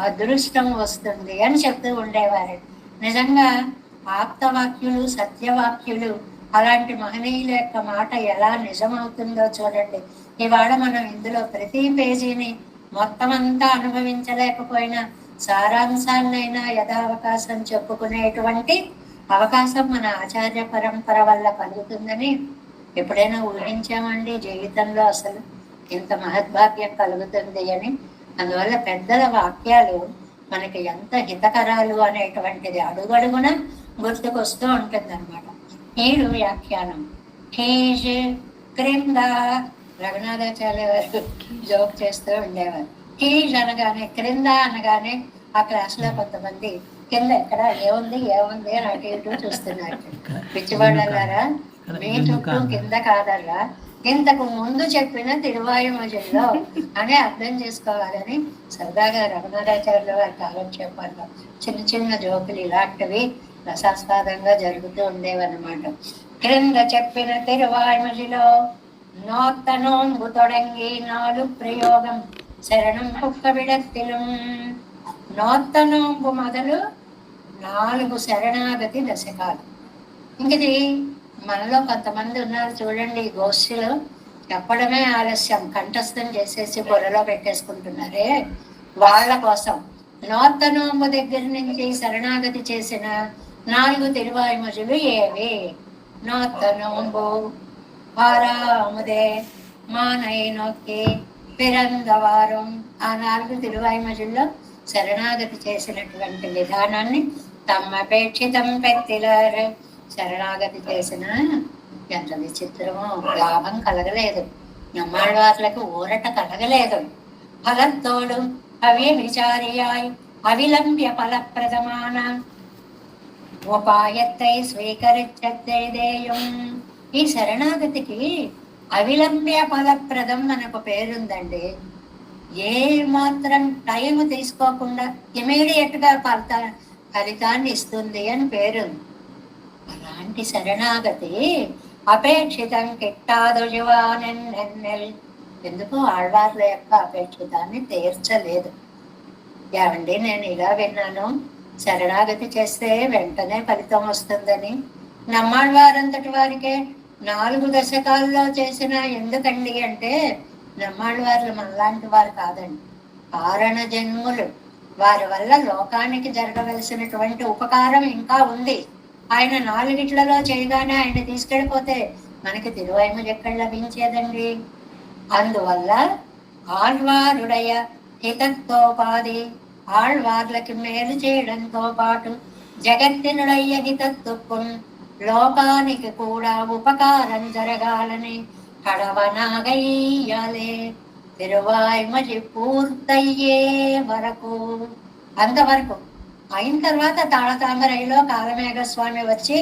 అదృష్టం వస్తుంది అని చెప్తూ ఉండేవారు. నిజంగా ఆప్తవాక్యులు, సత్యవాక్యులు, అలాంటి మహనీయుల యొక్క మాట ఎలా నిజమవుతుందో చూడండి. ఇవాళ మనం ఇందులో ప్రతి పేజీని మొత్తం అంతా అనుభవించలేకపోయినా సారాంశాన్నైనా యథావకాశం చెప్పుకునేటువంటి అవకాశం మన ఆచార్య పరంపర వల్ల కలుగుతుందని ఎప్పుడైనా ఊహించామండి జీవితంలో? అసలు ఇంత మహద్భాగ్యం కలుగుతుంది అని. అందువల్ల పెద్దల వాక్యాలు మనకి ఎంత హితకరాలు అనేటువంటిది అడుగడుగున గుర్తుకొస్తూ ఉంటుంది అనమాట. 7 వ్యాఖ్యానం. కీజ్ క్రింద రఘునాథాచార్య వారు జోక్ చేస్తూ ఉండేవారు. కీజ్ అనగానే, క్రింద అనగానే ఆ క్లాసులో కొంతమంది కింద ఎక్కడ ఏముంది ఏముంది అని అటు ఇటు చూస్తున్నారు. పిచ్చివాళ్ళలారా, మీ చుట్టూ కింద కాదల్లా, ఇంతకు ముందు చెప్పిన తిరువాయుమొழிలో అని అర్థం చేసుకోవాలని సరదాగా రఘునాథాచార్యుల వారి కాలక్షేపాల్లో చిన్న చిన్న జోకులు ఇలాంటివి రసాస్వాదంగా జరుగుతూ ఉండేవన్నమాట. క్రింద చెప్పిన తిరువాయుమొழிలో నోత్తనోంబు తొడంగి 4 ప్రయోగం శరణం కుక్క విడత్తిలం. నోత్తనోంబు మొదలు 4 శరణాగతి దశకాలు. ఇంకది మనలో కొంతమంది ఉన్నారు చూడండి, గోష్ఠిలో చెప్పడమే ఆలస్యం, కంఠస్థం చేసేసి బుర్రలో పెట్టేసుకుంటున్నారే, వాళ్ళ కోసం నోత్తనోంబు దగ్గర నుంచి శరణాగతి చేసిన 4 తిరువాయుమొழிలు ఏవి? నోత్తనోంబు, పారాముదే, మానై నొక్కి, పిరందవారం. ఆ 4 తిరువాయుమొழிల్లో శరణాగతి చేసినటువంటి విధానాన్ని తమ్మపేక్షితం పెట్టిలారు. శరణాగతి చేసిన ఎంత విచిత్రమో, లాభం కలగలేదు, నమ్మాళ్ళవార్లకు ఊరట కలగలేదు. ఫలతోడు అవి విచారియాయ్ అవిలంబ్య ఫలప్రదమాన ఉపాయత్తై స్వీకరించేదేయం. ఈ శరణాగతికి అవిలంబ్య ఫలప్రదం మనకు పేరుందండి. ఏ మాత్రం టైం తీసుకోకుండా ఇమీడియట్ గా ఫలితాన్ని ఇస్తుంది అని పేరుంది. అలాంటి శరణాగతి అపేక్షితం కిట్టాదు జీవానెన్నెల్. ఎందుకు ఆళ్వార్ల యొక్క అపేక్షితాన్ని తీర్చలేదు. ఏమండి నేను ఇలా విన్నాను, శరణాగతి చేస్తే వెంటనే ఫలితం వస్తుందని. నమ్మాళ్ళవారంతటి వారికే 4 దశకాల్లో చేసిన ఎందుకండి అంటే, నమ్మాళ్ళవార్లు మనలాంటి వారు కాదండి, కారణ జన్ములు. వారి వల్ల లోకానికి జరగవలసినటువంటి ఉపకారం ఇంకా ఉంది. ఆయన 4గిట్లలో చేయగానే ఆయన తీసుకెళ్ళిపోతే మనకి తిరువైమలు ఎక్కడ లభించేదండి? అందువల్ల ఆళ్వారుడయ హితత్తోపాది, ఆళ్వార్లకి మేలు చేయడంతో పాటు జగత్తినుడయ్య హితత్తుకున్ లోకానికి కూడా ఉపకారం జరగాలని కడవనాగయ్యాలే తిరువాయ్మలి పూర్తయ్యే వరకు, అంతవరకు అయిన తర్వాత తాళతామరైలో కాలమేఘస్వామి వచ్చి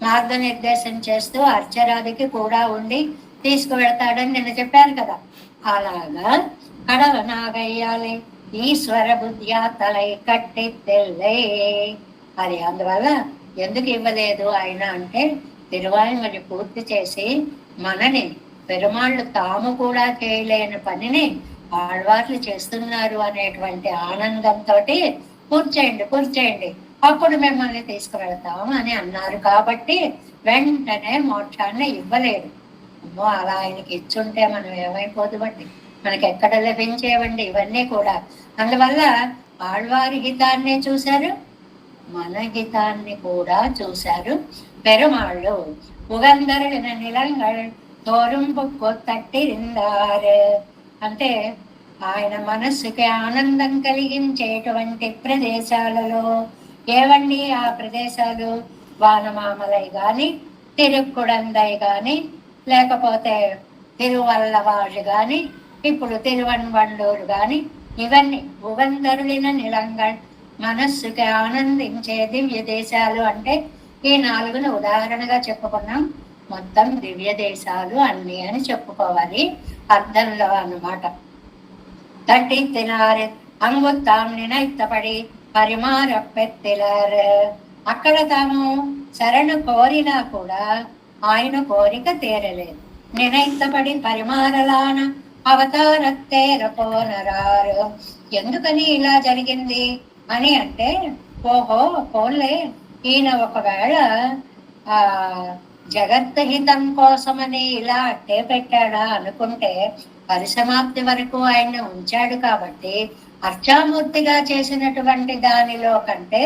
మార్గనిర్దేశం చేస్తూ అర్చరాదికి కూడా ఉండి తీసుకువెళ్తాడని నేను చెప్పాను కదా. అలాగా కడవనాగయ్యాలి ఈశ్వర బుద్ధ్యా తలై కట్టి తెల్లే. అది అందువల్ల ఎందుకు ఇవ్వలేదు ఆయన అంటే, తిరువాయుమని పూర్తి చేసి మనని పెరుమాళ్ళు తాము కూడా చేయలేని పనిని ఆళ్వార్లు చేస్తున్నారు అనేటువంటి ఆనందంతో కూర్చేయండి అప్పుడు మిమ్మల్ని తీసుకువెళ్తాం అని అన్నారు. కాబట్టి వెంటనే మోక్షాన్ని ఇవ్వలేదు. అలా ఆయనకి ఇచ్చుంటే మనం ఏమైపోదు బట్టి మనకి ఎక్కడ లభించేవండి ఇవన్నీ కూడా. అందువల్ల ఆళ్వారి హితాన్ని చూశారు, మన హితాన్ని కూడా చూశారు పెరుమాళ్ళు. ఉగందరుడిన నిలంగళ్ తోరుం బుక్కు తట్టిరిందారు అంటే ఆయన మనస్సుకి ఆనందం కలిగించేటువంటి ప్రదేశాలలో ఏవండి ఆ ప్రదేశాలు? వానమామలై గాని, తిరుక్కుడందై గాని, లేకపోతే తిరువల్లవాళ్ళు గాని, ఇప్పుడు తిరువన్వండూరు గాని, ఇవన్నీ ఉగందరులిన నిలంగళ్ మనస్సుకి ఆనందించే దివ్య దేశాలు అంటే ఈ 4ను ఉదాహరణగా చెప్పుకున్నాం. మొత్తం దివ్య దేశాలు అన్ని అని చెప్పుకోవాలి అర్థంలో అన్నమాట. తట్టి తినారు అంగుత్తాం నినైత్తపడి పరిమార పెత్తిలారు. అక్కడ తాము శరణు కోరినా కూడా ఆయన కోరిక తీరలేదు. నినైత్తపడి పరిమారలాన అవతారత్తేర పోనరారు. ఎందుకని ఇలా జరిగింది అని అంటే, ఓహో పోన్లే ఈయన ఒకవేళ ఆ జగత్హితం కోసమని ఇలా అట్టే పెట్టాడా అనుకుంటే, పరిసమాప్తి వరకు ఆయన ఉంచాడు కాబట్టి అర్చామూర్తిగా చేసినటువంటి దానిలో కంటే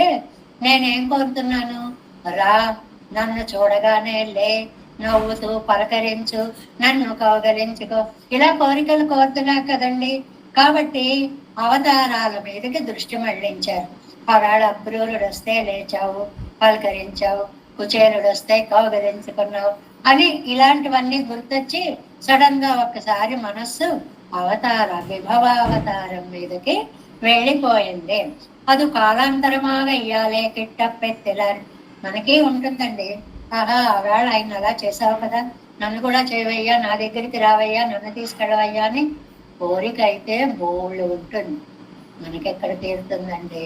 నేనేం కోరుతున్నాను, రా నన్ను చూడగానే లే, నవ్వుతూ పలకరించు, నన్ను కౌగలించుకో, ఇలా కోరికలు కోరుతున్నా కదండి. కాబట్టి అవతారాల మీదకి దృష్టి మళ్లించారు. ఆవేళ అక్రూరుడు వస్తే లేచావు, పలకరించావు, కుచేరుడు వస్తే కౌగలించుకున్నావు అని ఇలాంటివన్నీ గుర్తొచ్చి సడన్ గా ఒక్కసారి మనస్సు విభవావతారం మీదకి వెళ్ళిపోయింది. అది కాలాంతరమాగా ఇయ్యాలే కిట్టపెత్తిలారు. మనకి ఉంటుందండి, ఆహా ఆవేళ ఆయన అలా చేసావు కదా, నన్ను కూడా చేయవయ్యా, నా దగ్గరికి రావయ్యా, నన్ను తీసుకెళ్ళవయ్యా అని కోరిక అయితే బోళ్ళు ఉంటుంది. మనకెక్కడ తీరుతుందండి?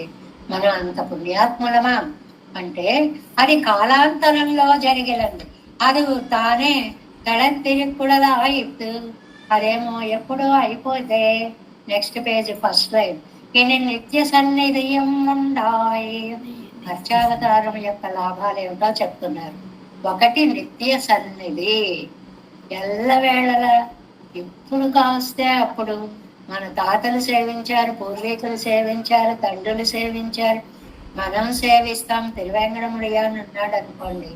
మనం అంత పుణ్యాత్ములమా అంటే అది కాలాంతరంలో జరిగేలండి. అది తానే తడతిరిక్కుడలా ఆయిత్తు, అదేమో ఎప్పుడో అయిపోతే నెక్స్ట్ పేజ్ ఫస్ట్ లైన్ ఈయన నిత్య సన్నిధియం ఉండాయి. అర్చావతారం యొక్క లాభాలు ఏమిటో చెప్తున్నారు. ఒకటి నిత్య సన్నిధి, ఎల్లవేళలా ఇప్పుడు కాస్తే అప్పుడు మన తాతలు సేవించారు, పూర్వీకులు సేవించారు, తండ్రులు సేవించారు, మనం సేవిస్తాం. తిరువేంకటముడిగా అన్నాడు అనుకోండి,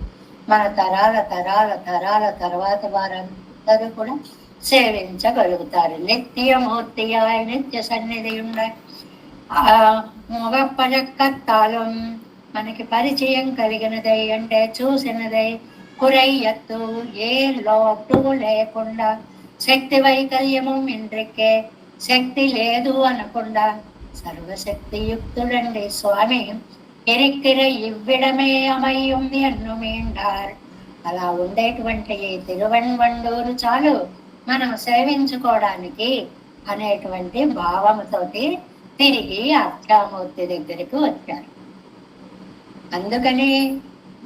మన తరాల తరాల తరాల తర్వాత వారందరూ కూడా సేవించగలుగుతారు. నిత్యమూర్తి నిత్య సన్నిధి ఉండ మొగప్పజక్కత్తాలం మనకి పరిచయం కలిగినదై అంటే చూసినదై, కురయ్యత్తు ఏ లోటు లేకుండా, శక్తి వైకల్యము ఇంద్రికే శక్తి లేదు అనకుండా సర్వశక్తి యుక్తుడండి స్వామి. కిరిక్కిర ఇవ్విడమే అమయ్యం ఎన్ను మీండార్. అలా ఉండేటువంటి ఈ తిరువన్వండూరు చాలు మనం సేవించుకోవడానికి అనేటువంటి భావముతోటి తిరిగి అర్చామూర్తి దగ్గరికి వచ్చారు. అందుకని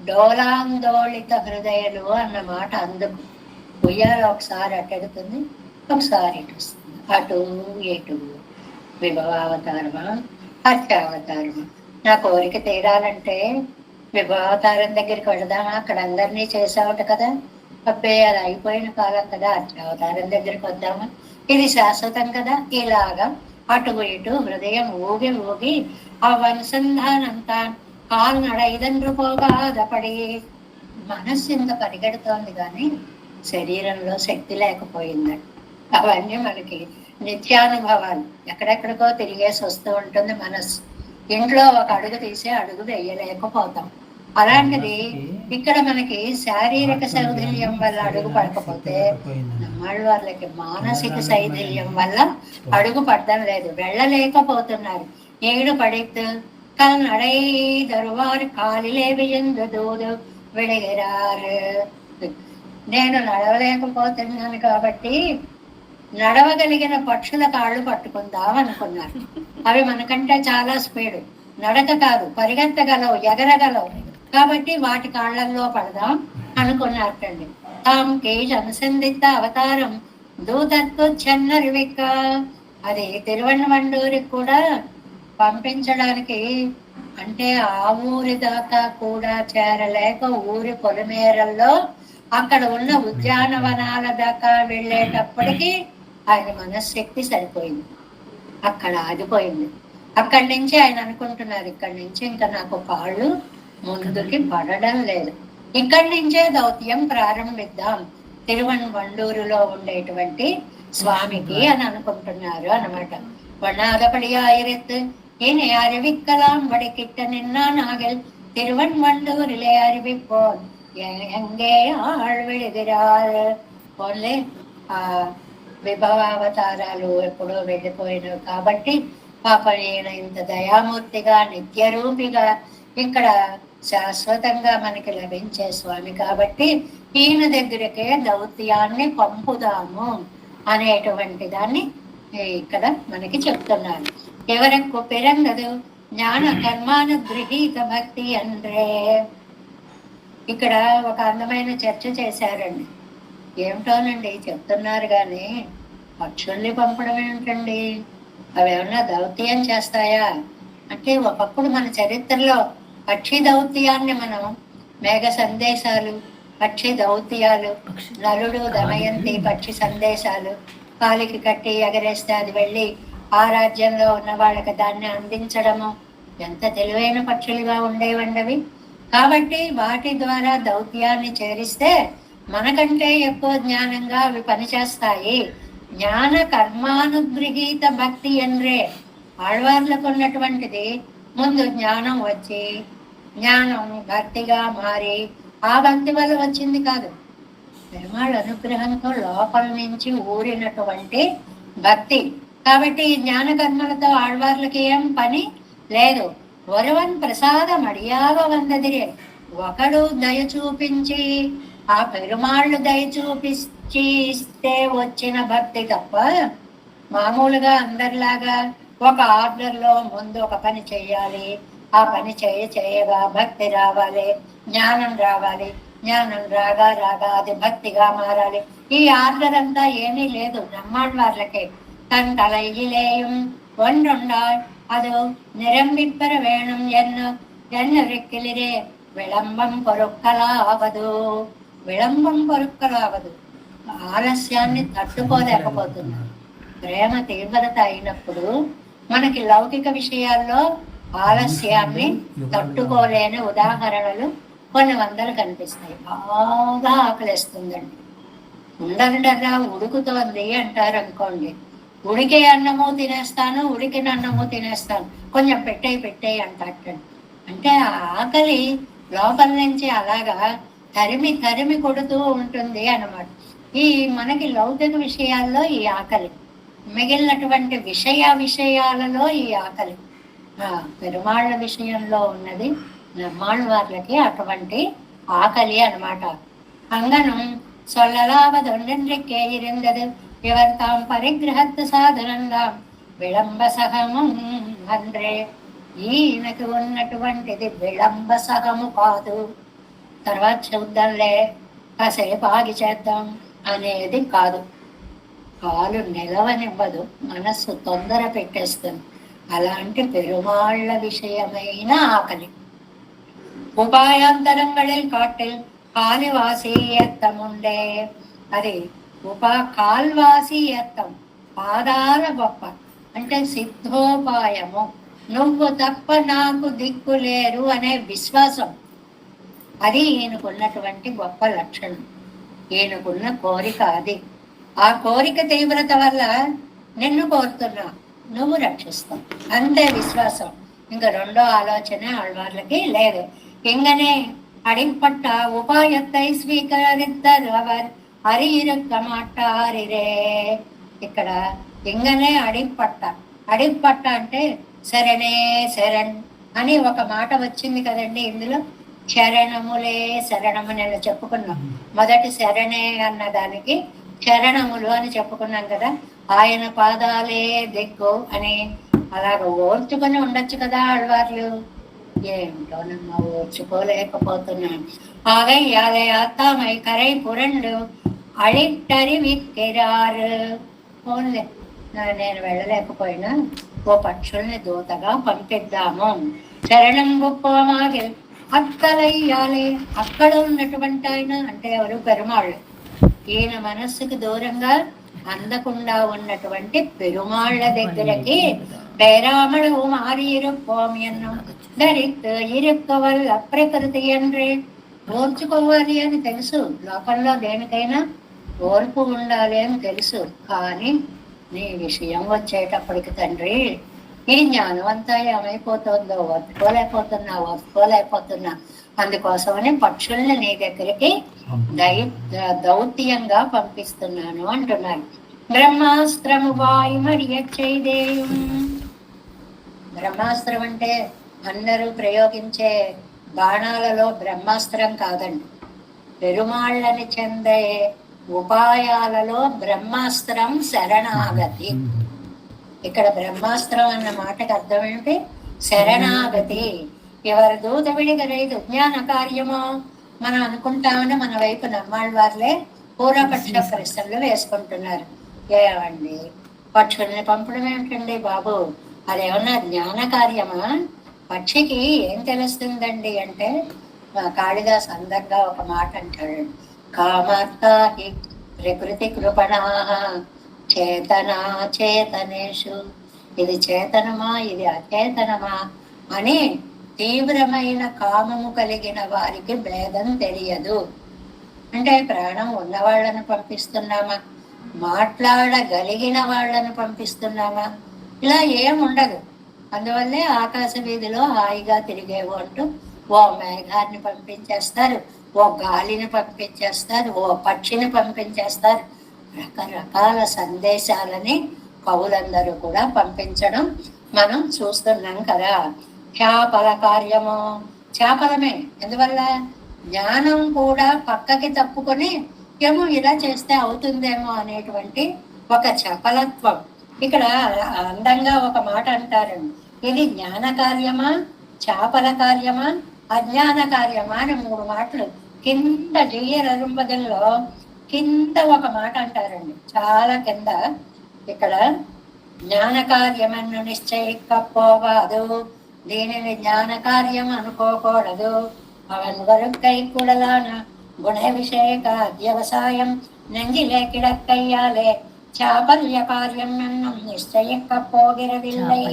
డోలాందోళిత హృదయలు అన్నమాట. అందుకు ఉయ్యాల ఒకసారి అటెడుతుంది, ఒకసారి ఇటు వస్తుంది, అటు ఇటు. విభవావతారమా అర్చావతారం. నా కోరిక తీరాలంటే విభావతారం దగ్గరికి వెళదామా, అక్కడ అందరినీ చేసావట కదా. అబ్బే అది అయిపోయిన కాలం కదా, అర్చావతారం దగ్గరికి వద్దామా, ఇది శాశ్వతం కదా. ఇలాగా అటు ఇటు హృదయం ఊగి ఊగి ఆ అనుసంధానంతా కాల్నడ ఇదండ్రు పోగాదపడి మనస్సు ఇంత పరిగెడుతోంది కానీ శరీరంలో శక్తి లేకపోయిందండి. అవన్నీ మనకి నిత్యానుభవాలు. ఎక్కడెక్కడికో తిరిగేసి వస్తూ ఉంటుంది మనస్సు. ఇంట్లో ఒక అడుగు తీసే అడుగు వేయలేకపోతాం. అలాంటిది ఇక్కడ మనకి శారీరక సౌధల్యం వల్ల అడుగు పడకపోతే నమ్మాళ్ళ వాళ్ళకి మానసిక సైథల్యం వల్ల అడుగు పడడం లేదు, వెళ్ళలేకపోతున్నారు. ఏడు పడిత్ కల్నడై దరువారు కాలిలేవి ఎందు విడిగిరారు. నేను నడవలేకపోతున్నాను కాబట్టి నడవగలిగిన పక్షుల కాళ్ళు పట్టుకుందాం అనుకున్నారు. అవి మనకంటే చాలా స్పీడు, నడక కాదు, పరిగెత్తగలవు, ఎగరగలవు. కాబట్టి వాటి కాళ్ళల్లో పడదాం అనుకున్నారటండి. తాం కేజ్ అనుసంధిత అవతారం దూతత్తు చెన్నరివిక్క. అది తిరువణ్ణమండూరికి కూడా పంపించడానికి, అంటే ఆ ఊరి దాకా కూడా చేరలేక ఊరి పొలిమేరల్లో అక్కడ ఉన్న ఉద్యానవనాల దాకా వెళ్ళేటప్పటికి ఆయన మనశ్శక్తి సరిపోయింది, అక్కడ ఆగిపోయింది. అక్కడి నుంచి ఆయన అనుకుంటున్నారు, ఇక్కడి నుంచి ఇంకా నాకు కాళ్ళు ముందుకి పడడం లేదు, ఇక్కడి నుంచే దౌత్యం ప్రారంభిద్దాం తిరువణ్ణమండూరులో ఉండేటువంటి స్వామికి అని అనుకుంటున్నారు అన్నమాట. వనాదపడియాయిరెత్తు இனி அறிவிக்கலாம் வடிக்கிட்ட நின்னா நாங்கள் திருவண்மண்டூரிலே அறிவிப்போம் எங்கே ஆள் విడిదిరాల్. ఓన్లీ విభవావతారాలు ఎప్పుడో వెళ్ళిపోయినవి కాబట్టి పాప ఈయన ఇంత దయామూర్తిగా నిత్యరూపిగా ఇక్కడ శాశ్వతంగా మనకి లభించే స్వామి కాబట్టి ఈయన దగ్గరికే దౌత్యాన్ని పంపుదాము అనేటువంటి దాన్ని ఇక్కడ మనకి చెప్తున్నారు. ఎవరకు పెరంగదు జ్ఞాన కర్మానుగృహీత భక్తి అంటే ఇక్కడ ఒక అందమైన చర్చ చేశారండి. ఏమిటోనండి చెప్తున్నారు కానీ పక్షుల్ని పంపడం ఏమిటండి, అవి ఏమన్నా దౌత్యం చేస్తాయా అంటే, ఒకప్పుడు మన చరిత్రలో పక్షి దౌత్యాన్ని మనం మేఘ సందేశాలు, పక్షి దౌత్యాలు, నలుడు దమయంతి పక్షి సందేశాలు కాలికి కట్టి ఎగరేస్తే అది వెళ్ళి ఆ రాజ్యంలో ఉన్న వాళ్ళకి దాన్ని అందించడము, ఎంత తెలివైన పక్షులుగా ఉండేవండవి. కాబట్టి వాటి ద్వారా దౌత్యాన్ని చేరిస్తే మనకంటే ఎక్కువ జ్ఞానంగా అవి పనిచేస్తాయి. జ్ఞాన కర్మానుగృహీత భక్తి అంటే ఆళ్వార్లకు ఉన్నటువంటిది ముందు జ్ఞానం వచ్చి జ్ఞానం భక్తిగా మారి ఆ భక్తి వల్ల వచ్చింది కాదు, పెరుమాళ్ అనుగ్రహంతో లోపల నుంచి ఊరినటువంటి భక్తి. కాబట్టి ఈ జ్ఞాన కర్మలతో ఆళ్వార్లకి ఏం పని లేదు. ఒరవన్ ప్రసాదం అడియాగ వందదిరే, ఒకడు దయ చూపించి ఆ పెరుమాళ్ళు దయ చూపించి ఇస్తే వచ్చిన భక్తి తప్ప మామూలుగా అందరిలాగా ఒక ఆర్డర్లో ముందు ఒక పని చెయ్యాలి, ఆ పని చేయగా భక్తి రావాలి, జ్ఞానం రావాలి, జ్ఞానం రాగా అది భక్తిగా మారాలి. ఈ ఆర్డర్ అంతా ఏమీ లేదు నమ్మాళ్ళవార్లకే. தன் தலையிலேயும் ஒன்றுண்டாய் அது நிரம்பிப்பெற வேணும் என்னிலே విళంబం పొరుక్కలావదు. ఆలస్యాన్ని తట్టుకోలేకపోతున్నారు. ప్రేమ తీవ్రత అయినప్పుడు మనకి లౌకిక విషయాల్లో ఆలస్యాన్ని తట్టుకోలేని ఉదాహరణలు కొన్ని వందలు కనిపిస్తాయి. బాగా ఆకలిస్తుందండి, ఉండగా ఉడుకుతోంది అంటారు అనుకోండి, ఉడికే అన్నము తినేస్తాను, ఉడికిన అన్నము తినేస్తాను, కొంచెం పెట్టేయి అంటాడు. అంటే ఆ ఆకలి లోపల నుంచి అలాగా తరిమి కొడుతూ ఉంటుంది అన్నమాట. ఈ మనకి లౌకిక విషయాల్లో ఈ ఆకలి, మిగిలినటువంటి విషయాలలో ఈ ఆకలి, పెరుమాళ్ళ విషయంలో ఉన్నది నమ్మాళ్ళ వాళ్ళకి అటువంటి ఆకలి అన్నమాట. అంగనం சொல்லலாவதொன்றென்றைக்கே இருந்தது இவர் தாம் பரிகிரகத்து సాధనందాం విళంబ సహము అంటే ఈయనకు ఉన్నటువంటిది విళంబ సహము కాదు, తర్వాత చూద్దాంలే కాసేపు ఆగి చేద్దాం అనేది కాదు. కాలు నిలవనివ్వదు, మనస్సు తొందర పెట్టేస్తుంది. అలాంటి పెరుమాళ్ళ విషయమైన ఆకలి. ఉపాయాంతరంగళిల్ కాటిల్ కాలివాసీయత్తముండే. అది కాల్వాసీయత్తం, పాదాల గొప్ప అంటే సిద్ధోపాయము. నువ్వు తప్ప నాకు దిక్కులేరు అనే విశ్వాసం, అది ఈయనకున్నటువంటి గొప్ప లక్షణం. ఈయనకున్న కోరిక అది. ఆ కోరిక తీవ్రత వల్ల నిన్ను కోరుతున్నా, నువ్వు రక్షిస్తావు, అంతే విశ్వాసం. ఇంకా రెండో ఆలోచన ఆళ్వార్లకి లేదు. ఇంగనే అడిపట్ట ఉపాయత్తై స్వీకరిద్దరు அவர் అరియిరుక్క మాట్లారిరే. ఇక్కడ ఇంగనే అడిపట్ట అంటే శరణే శరణ్ అని ఒక మాట వచ్చింది కదండి. ఇందులో శరణములే శరణమని అని చెప్పుకున్నాం. మొదటి శరణే అన్న దానికి శరణములు అని చెప్పుకున్నాం కదా. ఆయన పాదాలే దిక్కు అని అలాగ ఓర్చుకొని ఉండొచ్చు కదా ఆళ్వార్లు. ఏమిటోనమ్మా ఓర్చుకోలేకపోతున్నాను. ఆగయ్యాలే అత్తామై కరై పురండు అడిట్టరి విక్కిరారు. ఓన్లే నేను వెళ్ళలేకపోయినా ఓ పక్షుల్ని దూతగా పంపిద్దాము. శరణం గొప్పమాగి అక్కలయ్యాలి. అక్కడ ఉన్నటువంటి ఆయన అంటే ఎవరు? పెరుమాళ్ళు. ఈయన మనస్సుకు దూరంగా అందకుండా ఉన్నటువంటి పెరుమాళ్ళ దగ్గరకి పేరామడు మారి ఇరుక్కోమి అన్నం ధరిత్ ఇరుక్క వల్ల ప్రకృతి అంటే ఓర్చుకోవాలి అని తెలుసు. లోకంలో దేనికైనా ఓర్పు ఉండాలి అని తెలుసు. కానీ నీ విషయం వచ్చేటప్పటికి తండ్రి, ఈ జ్ఞానం అంతా ఏమైపోతుందో ఓర్చుకోలేకపోతున్నా. అందుకోసమని పక్షుల్ని నీ దగ్గరికి దౌత్యంగా పంపిస్తున్నాను అంటున్నారు. బ్రహ్మాస్త్రము వాయుమడియచ్చైదేయం. బ్రహ్మాస్త్రం అంటే అందరూ ప్రయోగించే బాణాలలో బ్రహ్మాస్త్రం కాదండి. పెరుమాళ్ళని చెందే ఉపాయాలలో బ్రహ్మాస్త్రం శరణాగతి. ఇక్కడ బ్రహ్మాస్త్రం అన్న మాటకు అర్థం ఏంటి? శరణాగతి. ఎవరి దూత విడిగలేదు జ్ఞాన కార్యమో మనం అనుకుంటామని మన వైపు నమ్మాళ్ళ వారులే పూర్వపక్ష ప్రశ్నలు వేసుకుంటున్నారు. ఏమండి పక్షుల్ని పంపడం ఏమిటండి బాబు, అదేమన్నా జ్ఞాన కార్యమా? పక్షికి ఏం తెలుస్తుందండి అంటే కాళిదాస్ అందంగా ఒక మాట అంటాడు. కామాత్తాహి ప్రకృతి కృపణా చేతనా చేతనేషు. ఇది చేతనమా ఇది అచేతనమా అని తీవ్రమైన కామము కలిగిన వారికి భేదం తెలియదు. అంటే ప్రాణం ఉన్నవాళ్ళను పంపిస్తున్నామా, మాట్లాడగలిగిన వాళ్ళను పంపిస్తున్నామా, ఇలా ఏముండదు. అందువల్లే ఆకాశ వీధిలో హాయిగా తిరిగేవు అంటూ ఓ మేఘాన్ని పంపించేస్తారు, ఓ గాలిని పంపించేస్తారు, ఓ పక్షిని పంపించేస్తారు. రకరకాల సందేశాలని కవులందరూ కూడా పంపించడం మనం చూస్తున్నాం కదా. చేపల కార్యము చేపలమే. ఎందువల్ల? జ్ఞానం కూడా పక్కకి తప్పుకొని ఏమో ఇలా చేస్తే అవుతుందేమో అనేటువంటి ఒక చపలత్వం. ఇక్కడ అందంగా ఒక మాట అంటారండి, ఇది జ్ఞాన కార్యమా చేపల కార్యమా అజ్ఞాన కార్యమా అని 3 మాటలు కింద జీయరరుంబదల్లో కింద ఒక మాట అంటారండి, చాలా కింద. ఇక్కడ జ్ఞాన కార్యమన్ను నిశ్చయిక్కపోవాదు, దీనిని జ్ఞాన కార్యం అనుకోకూడదు. అవన్ వరుకై కూడలాన గుణ విషయక అధ్యవసాయం నెంజిలే కిడక్కయ్యాలే చాపల్య కార్యం ఎన్నం నిశ్చయిక్కపోగిరదిల్లై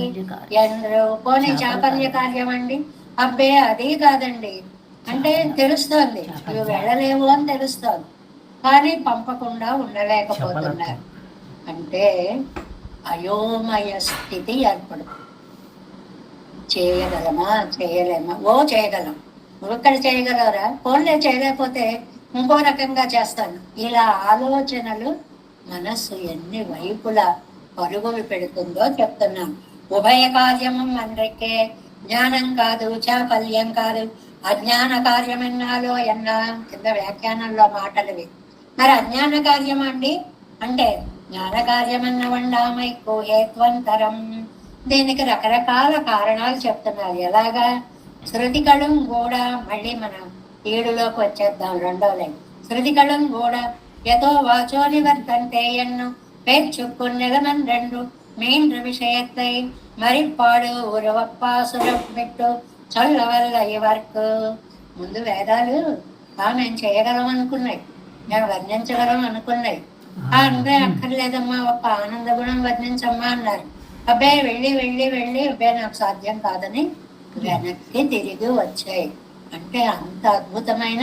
ఎంద్రు. పోనీ చాపల్య కార్యం అండి, అబ్బే అది కాదండి అంటే తెలుస్తోంది, ఇవి వెళ్ళలేవు అని తెలుస్తోంది, కానీ పంపకుండా ఉండలేకపోతున్నారు. అంటే అయోమయ స్థితి ఏర్పడు. చేయగలమా చేయలేమా? చేయగలం. నువ్వు ఇక్కడ చేయగలరా? ఫోన్లే చేయలేకపోతే ఇంకో రకంగా చేస్తాను. ఇలా ఆలోచనలు మనస్సు ఎన్ని వైపులా పరుగులు పెడుతుందో చెప్తున్నాం. ఉభయ కార్యము అందరికే జ్ఞానం కాదు చాపల్యం కాదు. అజ్ఞాన కార్యం ఎన్నాలో ఎన్నా కింద వ్యాఖ్యానంలో మాటలువి. మరి అజ్ఞాన కార్యం అండి అంటే జ్ఞాన కార్యమన్న వండామైకు హేత్వంతరం. దీనికి రకరకాల కారణాలు చెప్తున్నారు. ఎలాగా? శృతికళం కూడా మళ్ళీ మనం 7లోకి వచ్చేద్దాం. 2వ లైన్ శృతికళం కూడా యతో వాచో నివర్తంతే ఎన్ను పేర్చుకున్నెలమన్ 2 மீன்ற விஷயத்தை మరిపాడు ఉరవప్పాసురం పెట్టు చల్ల వల్ల ఇవరకు. ముందు వేదాలు మేము చేయగలం అనుకున్నాయి, నేను వర్ణించగలం అనుకున్నాయి. అంటే అక్కర్లేదమ్మా ఒక ఆనంద గుణం వర్ణించమ్మా అన్నారు. అబ్బాయి వెళ్ళి వెళ్ళి వెళ్ళి అబ్బాయి నాకు సాధ్యం కాదని వెనక్కి తిరిగి వచ్చాయి. అంటే అంత అద్భుతమైన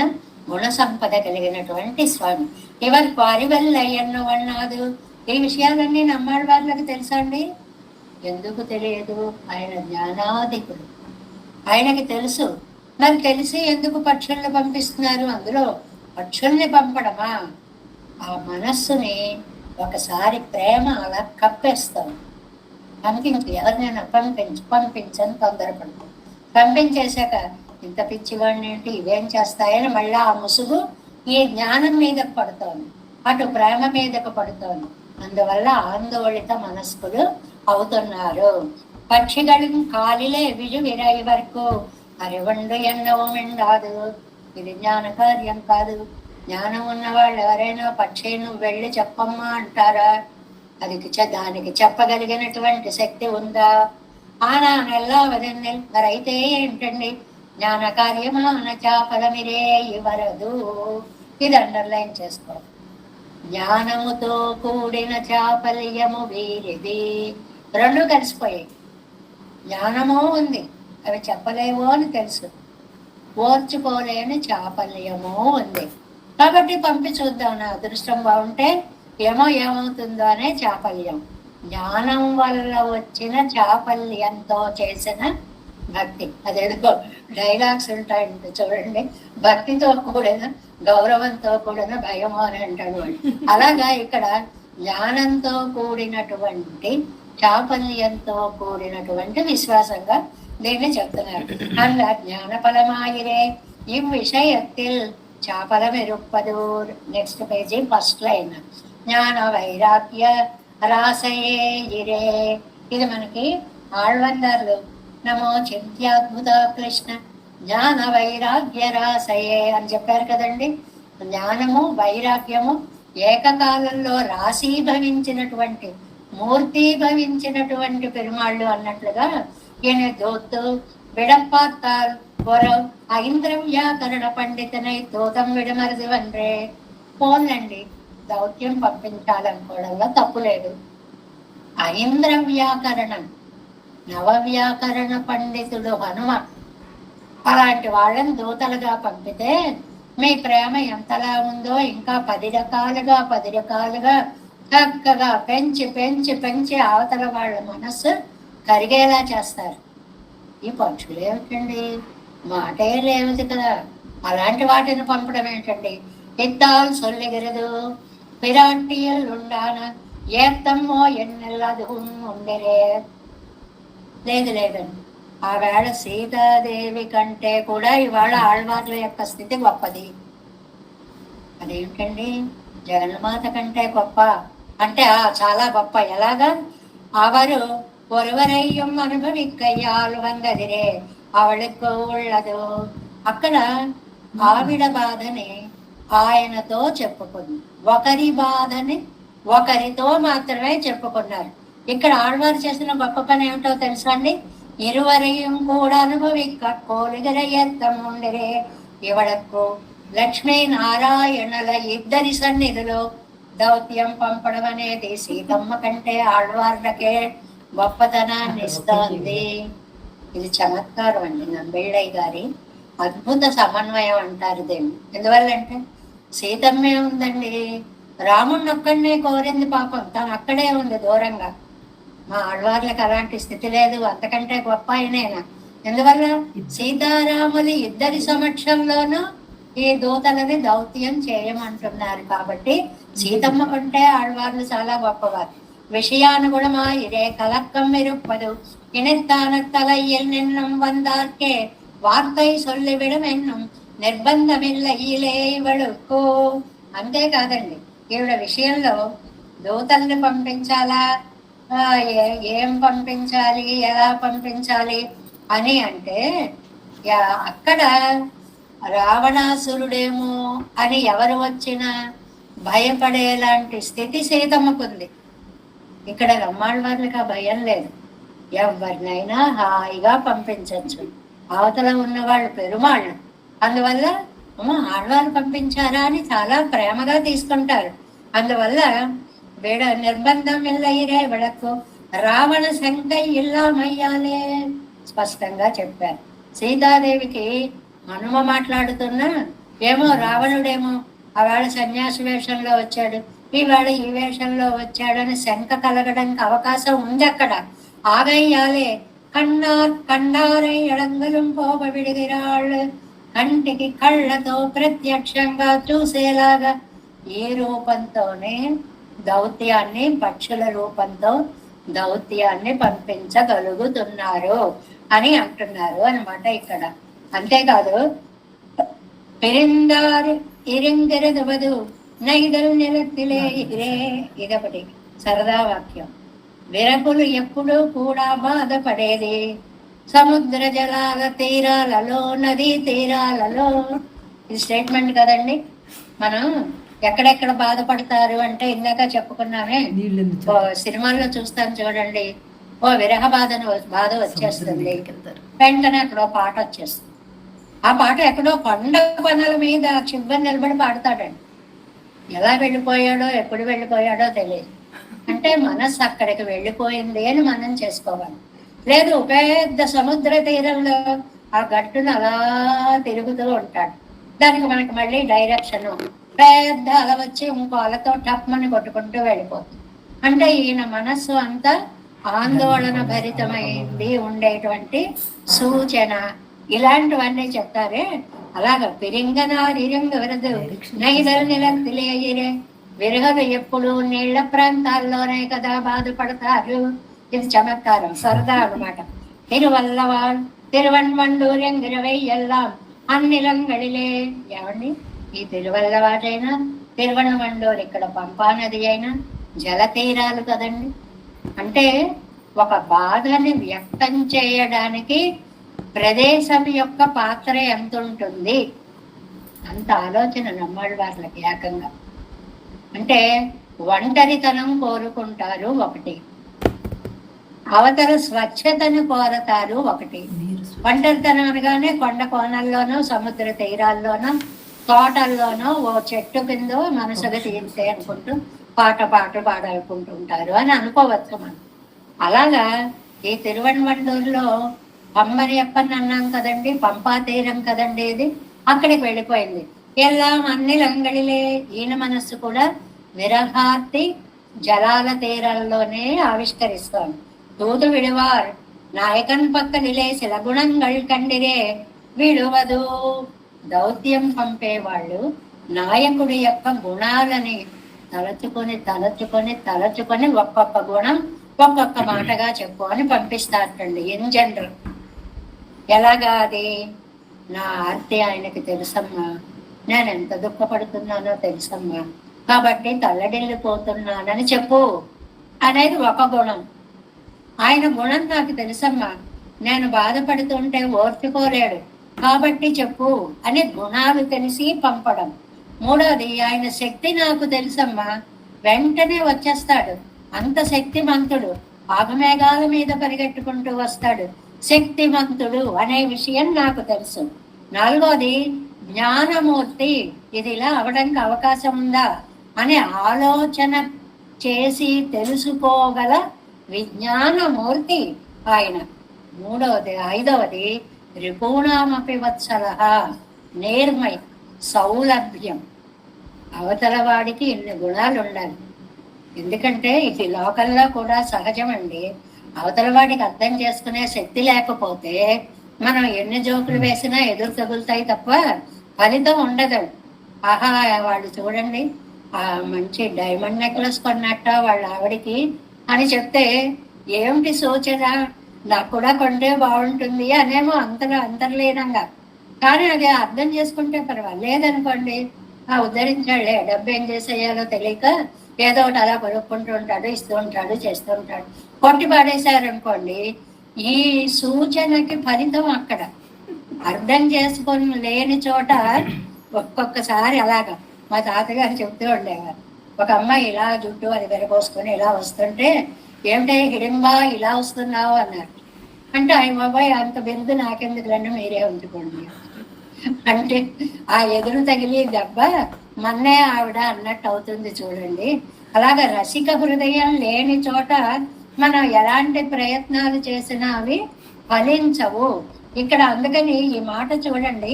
గుణ సంపద కలిగినటువంటి స్వామి. ఇవర్ పారివల్లయ్యన్ను అన్నాదు. ఈ విషయాలన్నీ నమ్మాడు వాళ్ళకి తెలుసా అండి? ఎందుకు తెలియదు? ఆయన జ్ఞానాధికుడు, ఆయనకి తెలుసు. మరి తెలిసి ఎందుకు పక్షుల్ని పంపిస్తున్నారు? అందులో పక్షుల్ని పంపడమా? ఆ మనస్సుని ఒకసారి ప్రేమ అలా కప్పేస్తాం. పంపించి ఎవరినైనా పంపించని తొందరపడతాం. పంపించేశాక ఇంత పిచ్చివాడిని ఏంటి, ఇవేం చేస్తాయని మళ్ళీ ఆ ముసుగు ఈ జ్ఞానం మీదకు పడుతోంది, అటు ప్రేమ మీదకు పడుతోంది. అందువల్ల ఆందోళిత మనస్కులు అవుతున్నారు. పక్షిകളും కాలిలే విజువిర ఇవరకు అరివండు ఎన్నవం ఎండాదు. ఇది జ్ఞాన కార్యం కాదు. జ్ఞానం ఉన్న వాళ్ళు ఎవరైనా పక్షి నువ్వు వెళ్ళి చెప్పమ్మా అంటారా? దానికి చెప్పగలిగినటువంటి శక్తి ఉందా? ఆనానెల్లా వదన్నెల్ మరైతే ఏంటండి? జ్ఞాన కార్యమాన చాపలమిరే ఇవరదు. ఇది అండర్లైన్ చేసుకో. జ్ఞానముతో కూడిన చాపల్యము వీరిది. రెండు కలిసిపోయాయి. జ్ఞానమూ ఉంది, అవి చెప్పలేవో అని తెలుసు. ఓర్చుకోలేని చాపల్యము ఉంది. కాబట్టి పంపి చూద్దాం, నా అదృష్టం బాగుంటే ఏమవుతుందో అనే చాపల్యం. జ్ఞానం వల్ల వచ్చిన చాపల్యంతో చేసిన భక్తి. అదేదో డైలాగ్స్ ఉంటాయంటే చూడండి, భక్తితో కూడిన గౌరవంతో కూడిన భయం అని అంటాడు. అలాగా ఇక్కడ జ్ఞానంతో కూడినటువంటి చాపల్యంతో కూడినటువంటి విశ్వాసంగా దీన్ని చెప్తున్నారు. అలా జ్ఞాన ఫలమాయిరే ఇవ్విషయத்தில் చాపలమెరుప్పదూర్. Next page first line. జ్ఞాన వైరాగ్య రాసయే ఇరే. ఇది మనకి ఆళ్వందార్లు నమో చింత్యాద్భుత కృష్ణ జ్ఞాన వైరాగ్య రాసయే అని చెప్పారు కదండి. జ్ఞానము వైరాగ్యము ఏకకాలంలో రాశీభవించినటువంటి మూర్తీభవించినటువంటి పెరుమాళ్ళు అన్నట్లుగా ఈయన దోత్తు విడపాత్తాల్ పొరవ్ ఐంద్రం వ్యాకరణ పండితనై దూతం విడమరది వన్రే. పోన్లండి, దౌత్యం పంపించాలనుకోవడంలో తప్పు లేదు. ఐంద్ర వ్యాకరణం నవవ్యాకరణ పండితుడు హనుమ అలాంటి వాళ్ళని దూతలుగా పంపితే మీ ప్రేమ ఎంతలా ఉందో ఇంకా 10 రకాలుగా చక్కగా పెంచి పెంచి పెంచి అవతల వాళ్ళ మనస్సు కరిగేలా చేస్తారు. ఈ పక్షులు ఏమిటండి, మాటే లేవుది కదా, అలాంటి వాటిని పంపడం ఏంటండి? ఇద్దాలు సొల్లిగిరదు పిరాంటియల్ ఉండాన ఏత్తమ్మో ఎన్నెల్లదు ఉండరే. లేదండి, ఆ వేళ సీతాదేవి కంటే కూడా ఇవాళ ఆళ్వార్ల యొక్క స్థితి గొప్పది. అదేమిటండి, జగన్మాత కంటే గొప్ప అంటే చాలా గొప్ప. ఎలాగా? అవరు ఒరువరయ్యం అనుభవిక్కయ్యాలు వంగదిరే అవళకు ఉళ్ళదు. అక్కడ ఆవిడ బాధని ఆయనతో చెప్పుకుంది, ఒకరి బాధని ఒకరితో మాత్రమే చెప్పుకున్నారు. ఇక్కడ ఆళ్వారు చేసిన గొప్ప పని ఏమిటో తెలుసా అండి? ఇరువరయం కూడా అనుభవిక్క కోలిగరయ్యత్తం ఉండరే ఇవడకు లక్ష్మీ నారాయణల ఇద్దరి సన్నిధిలో దౌత్యం పంపడం అనేది సీతమ్మ కంటే ఆళ్వార్లకే గొప్పతనాన్ని ఇస్తోంది. ఇది చమత్కారం అండి. నంబిళ్ళయ్య గారి అద్భుత సమన్వయం అంటారు దీన్ని. ఎందువల్లంటే సీతమ్మే ఉందండి, రాముడిని ఒక్కడనే కోరింది పాపం, తను అక్కడే ఉంది దూరంగా. మా ఆళ్వార్లకు అలాంటి స్థితి లేదు, అంతకంటే గొప్ప ఆయనేనా. ఎందువల్ల సీతారాములు ఇద్దరి సమక్షంలోనూ ఈ దూతలని దౌత్యం చేయమంటున్నారు. కాబట్టి సీతమ్మ కంటే ఆళ్వార్లు చాలా గొప్పవారు. விஷயானுகுணமா இதே கலக்கம் இருப்பது இணைத்தானத்தலையில் நின்னும் வந்தார்க்கே వార్తై సొల్లివిడం ఎన్నం నిర్బంధమిల్ల ఈలే ఇవడుకో. అంతేకాదండి, ఈవిడ విషయంలో దూతల్ని పంపించాలా, ఏం పంపించాలి, ఎలా పంపించాలి అని అంటే అక్కడ రావణాసురుడేమో అని ఎవరు వచ్చినా భయపడేలాంటి స్థితి సీతమ్మకుంది. ఇక్కడ రమ్మాళ్ళవార్లకు ఆ భయం లేదు. ఎవరినైనా హాయిగా పంపించవచ్చు. అవతల ఉన్నవాళ్ళు పెరుమాళ్ళు. అందువల్ల ఆడవాళ్ళు పంపించారా అని చాలా ప్రేమగా తీసుకుంటారు. అందువల్ల నిర్బంధం ఇల్లయిరే విడకు రావణ శంకై ఇల్లామయ్యాలే స్పష్టంగా చెప్పారు. సీతాదేవికి హనుమ మాట్లాడుతున్నా ఏమో రావణుడేమో ఆవేళ సన్యాసి వేషంలో వచ్చాడు, ఈవేళ ఈ వేషంలో వచ్చాడని శంక కలగడానికి అవకాశం ఉంది అక్కడ. ఆగయ్యాలే కన్నారై ఎడంగలం పోగ విడిగిరాళ్ళు కంటికి కళ్ళతో ప్రత్యక్షంగా చూసేలాగా ఈ రూపంతోనే దౌత్యాన్ని, పక్షుల రూపంతో దౌత్యాన్ని పంపించగలుగుతున్నారు అని అంటున్నారు అన్నమాట ఇక్కడ. అంతేకాదు పెరిందారు ఇరింగిరదువదు నైదల్ నిలతిలే ఇరే, ఇదొకటి సరదా వాక్యం. విరకులు ఎప్పుడూ కూడా బాధపడేది సముద్ర జలాల తీరాలలో, నదీ తీరాలలో. ఇది స్టేట్మెంట్ కదండి. మనం ఎక్కడెక్కడ బాధపడతారు అంటే ఇందాక చెప్పుకున్నామే, సినిమాల్లో చూస్తాను చూడండి, ఓ విరహ బాధ వచ్చేస్తుంది, వెంటనే అక్కడ పాట వచ్చేస్తుంది. ఆ పాట ఎక్కడో కొండ పనుల మీద చివరి నిలబడి పాడతాడండి. ఎలా వెళ్ళిపోయాడో ఎప్పుడు వెళ్ళిపోయాడో తెలియదు. అంటే మనసు అక్కడికి వెళ్ళిపోయింది అని మనం చేసుకోవాలి. లేదు పెద్ద సముద్ర తీరంలో ఆ గట్టును అలా తిరుగుతూ ఉంటాడు, దానికి మనకి మళ్ళీ డైరెక్షన్ పెద్ద అల వచ్చి ఇంకో అలతో టప్మని కొట్టుకుంటూ వెళ్ళిపోతుంది. అంటే ఈయన మనస్సు అంతా ఆందోళన భరితమైంది ఉండేటువంటి సూచన. ఇలాంటివన్నీ చెప్తారే. అలాగ పిరింగనారిరింగ విరదు నైదల్ నిలే విరహలు ఎప్పుడు నీళ్ల ప్రాంతాల్లోనే కదా బాధపడతారు. ఇది చమత్కారం, సరదా అనమాట. తిరువన్మండూరెంగిరవై ఎల్లాం అన్నిలంగడిలే. ఏమండి, ఈ తిరువల్లవాటైనా తిరువన్మండూరు ఇక్కడ పంపా నది అయినా జలతీరాలు కదండి. అంటే ఒక బాధని వ్యక్తం చేయడానికి ప్రదేశం యొక్క పాత్ర ఎంత ఉంటుంది అంత ఆలోచన నమ్మాడు వాళ్ళకి ఏకంగా. అంటే ఒంటరితనం కోరుకుంటారు ఒకటి, అవతల స్వచ్ఛతను కోరతారు ఒకటి. ఒంటరితనం అనగానే కొండ కోణాల్లోనో సముద్ర తీరాల్లోనో తోటల్లోనో ఓ చెట్టు కింద మనసుగా తీరితే అనుకుంటూ పాటలు పాడాలనుకుంటుంటారు అని అనుకోవచ్చు మనం. అలాగా ఈ తిరువన్మండూరులో పమ్మరి అప్పని అన్నాం కదండి, పంపా తీరం కదండి ఇది. అక్కడికి వెళ్ళిపోయింది. ఎలా అన్ని లంగడిలే. ఈయన మనస్సు కూడా విరహార్తి జలాల తీరాల్లోనే ఆవిష్కరిస్తాను. తూదు విడువార్ నాయకన్ పక్క నిలేసి లగుణంగళ్ కండిరే విడువదు. దౌత్యం పంపేవాళ్ళు నాయకుడి యొక్క గుణాలని తలచుకొని ఒక్కొక్క గుణం ఒక్కొక్క మాటగా చెప్పు అని పంపిస్తారండి ఇన్ జనరల్. ఎలాగా అది? నా ఆర్తి ఆయనకి తెలుసమ్మా, నేను ఎంత దుఃఖపడుతున్నానో తెలుసమ్మా, కాబట్టి తల్లడిల్లిపోతున్నానని చెప్పు అనేది ఒక గుణం. ఆయన గుణం నాకు తెలుసమ్మా, నేను బాధపడుతుంటే ఓర్చుకోలేడు కాబట్టి చెప్పు అని గుణాలు తెలిసి పంపడం. మూడోది, ఆయన శక్తి నాకు తెలుసమ్మా, వెంటనే వచ్చేస్తాడు, అంత శక్తిమంతుడు, ఆగమేఘాల మీద పరిగెట్టుకుంటూ వస్తాడు, శక్తిమంతుడు అనే విషయం నాకు తెలుసు. నాలుగోది, జ్ఞానమూర్తి, ఇది ఇలా అవడానికి అవకాశం ఉందా అని ఆలోచన చేసి తెలుసుకోగల విజ్ఞానమూర్తి ఆయన. ఐదవది రిపూణామపి వత్సలః, నేర్మై, సౌలభ్యం. అవతల వాడికి ఇన్ని గుణాలు ఉండాలి. ఎందుకంటే ఇది లోకల్లో కూడా సహజమండి. అవతల వాడికి అర్థం చేసుకునే శక్తి లేకపోతే మనం ఎన్ని జోకులు వేసినా ఎదురు తగులుతాయి తప్ప ఫలితం ఉండదు. ఆహా, వాళ్ళు చూడండి ఆ మంచి డైమండ్ నెక్లెస్ కొన్నట్ట వాళ్ళ ఆవిడికి అని చెప్తే ఏమిటి సూచన, నాకు కూడా కొంటే బాగుంటుంది అనేమో అంతర్లీనంగా. కానీ అది అర్థం చేసుకుంటే పర్వాలేదనుకోండి, ఉద్ధరించాడులే, డబ్బు ఏం చేసేయాలో తెలియక ఏదో ఒకటి అలా కొనుక్కుంటూ ఉంటాడు, ఇస్తూ ఉంటాడు, చేస్తూ ఉంటాడు. కొట్టి పాడేశారనుకోండి, ఈ సూచనకి ఫలితం అక్కడ అర్థం చేసుకొని లేని చోట ఒక్కొక్కసారి అలాగా మా తాతగారు చెప్తూ ఉండేవారు. ఒక అమ్మాయి ఇలా జుట్టు అది వెరపోసుకొని ఇలా వస్తుంటే, ఏమిటే హిడింబా ఇలా వస్తున్నావు అన్నారు. అంటే ఆయన బాబాయ్ అంత బిరుదు నాకెందుకు రండి, మీరే ఉంచుకోండి అంటే ఆ ఎదురు తగిలి దెబ్బ మన్నే ఆవిడ అన్నట్టు అవుతుంది చూడండి. అలాగా రసిక హృదయం లేని చోట మనం ఎలాంటి ప్రయత్నాలు చేసినా అవి ఫలించవు. ఇక్కడ అందుకని ఈ మాట చూడండి,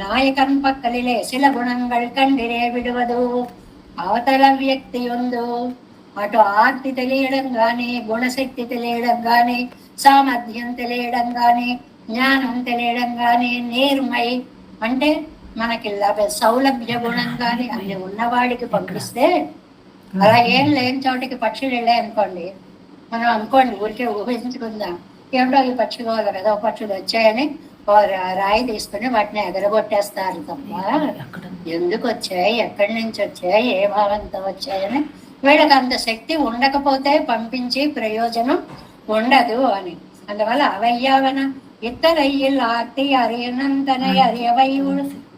నాయకం పక్కలిలే శిల గుణంగళ్ కండిరే విడువదు, అవతల వ్యక్తి ఉందు అటు ఆర్తి తెలియడం గాని, గుణశక్తి తెలియడం గాని, సామర్థ్యం తెలియడం గాని, జ్ఞానం తెలియడం గాని, నేర్మై అంటే మనకి సౌలభ్య గుణం గాని అన్ని ఉన్నవాడికి పంపిస్తే, అలా ఏం లేని చోటికి పక్షులు వెళ్ళాయి అనుకోండి, మనం అనుకోండి ఊరికే ఊహించుకుందాం, ఏమిటో ఈ పక్షుకోవాలి కదా, పక్షులు వచ్చాయని రాయి తీసుకుని వాటిని ఎగరగొట్టేస్తారు తప్ప ఎందుకు వచ్చాయి, ఎక్కడి నుంచి వచ్చాయి, ఏ భావంతో వచ్చాయని వీళ్ళకి అంత శక్తి ఉండకపోతే పంపించి ప్రయోజనం ఉండదు అని. అందువల్ల అవయ్యావన ఇత్తరయ్యిల్ ఆర్తి అరియనంతనై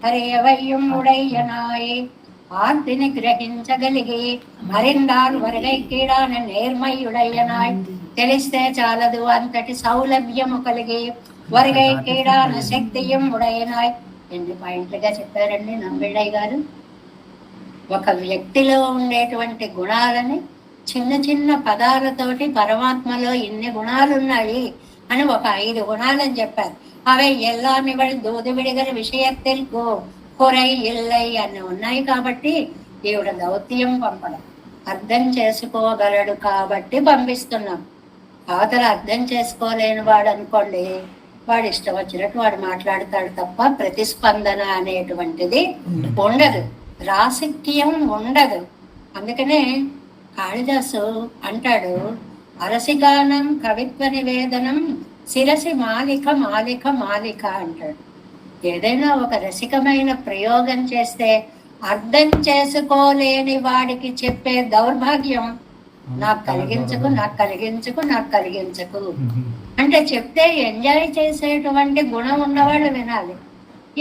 అరియవయ్యం ఉడయ్యనాయి ఆర్తిని గ్రహించగలిగి మరిందారు వరగై కీడాన నేర్మయుడయ్యనాయ్ తెలిస్తే చాలదు అంతటి సౌలభ్యము కలిగి వరగై కీడాన శక్తియం ఉడయనాయ్. ఎన్ని పాయింట్లుగా చెప్పారండి నంబిళ్ళయ్య గారు. ఒక వ్యక్తిలో ఉండేటువంటి గుణాలని చిన్న చిన్న పదాలతోటి పరమాత్మలో ఇన్ని గుణాలున్నాయి అని ఒక 5 గుణాలని చెప్పారు. అవి ఎల్లామివళ్ దూది విడిగల విషయத்தில் కొరై ఇల్లై అని ఉన్నాయి కాబట్టి ఈవిడ దౌత్యం పంపడం, అర్థం చేసుకోగలడు కాబట్టి పంపిస్తున్నాం. అవతల అర్థం చేసుకోలేని వాడు అనుకోండి, వాడు ఇష్టం వచ్చినట్టు వాడు మాట్లాడతాడు తప్ప ప్రతిస్పందన అనేటువంటిది ఉండదు, రాసిక్యం ఉండదు. అందుకనే కాళిదాసు అంటాడు, అరసిగానం కవిత్వ నివేదనం శిరసి మాలిక మాలిక మాలిక అంటాడు. ఏదైనా ఒక రసికమైన ప్రయోగం చేస్తే అర్థం చేసుకోలేని వాడికి చెప్పే దౌర్భాగ్యం నాకు కలిగించకు నాకు కలిగించకు నాకు కలిగించకు అంటే, చెప్తే ఎంజాయ్ చేసేటువంటి గుణం ఉన్నవాళ్ళు వినాలి.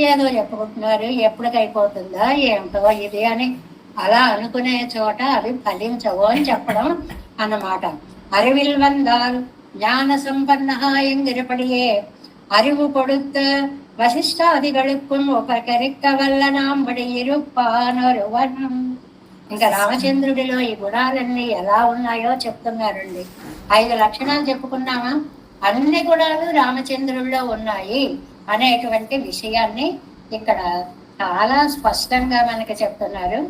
ఏదో చెప్పుకుంటున్నారు, ఎప్పటికైపోతుందా ఏమిటో ఇది అని అలా అనుకునే చోట అవి ఫలించవు అని చెప్పడం అన్నమాట. அறிவில் வந்தால் ஞான சம்பன்னஹாயங்கிருப்படியே அறிவு கொடுத்த వశిష్టాదిగళుక్కుం ఉపకరిక్క వల్ల నాంబడి ఇరుప్పానొరువన్. ఇంకా రామచంద్రుడిలో ఈ గుణాలన్నీ ఎలా ఉన్నాయో చెప్తున్నారండి. 5 లక్షణాలు చెప్పుకున్నామా, అన్ని గుణాలు రామచంద్రుల్లో ఉన్నాయి అనేటువంటి విషయాన్ని ఇక్కడ చాలా స్పష్టంగా మనకి చెప్తున్నారు.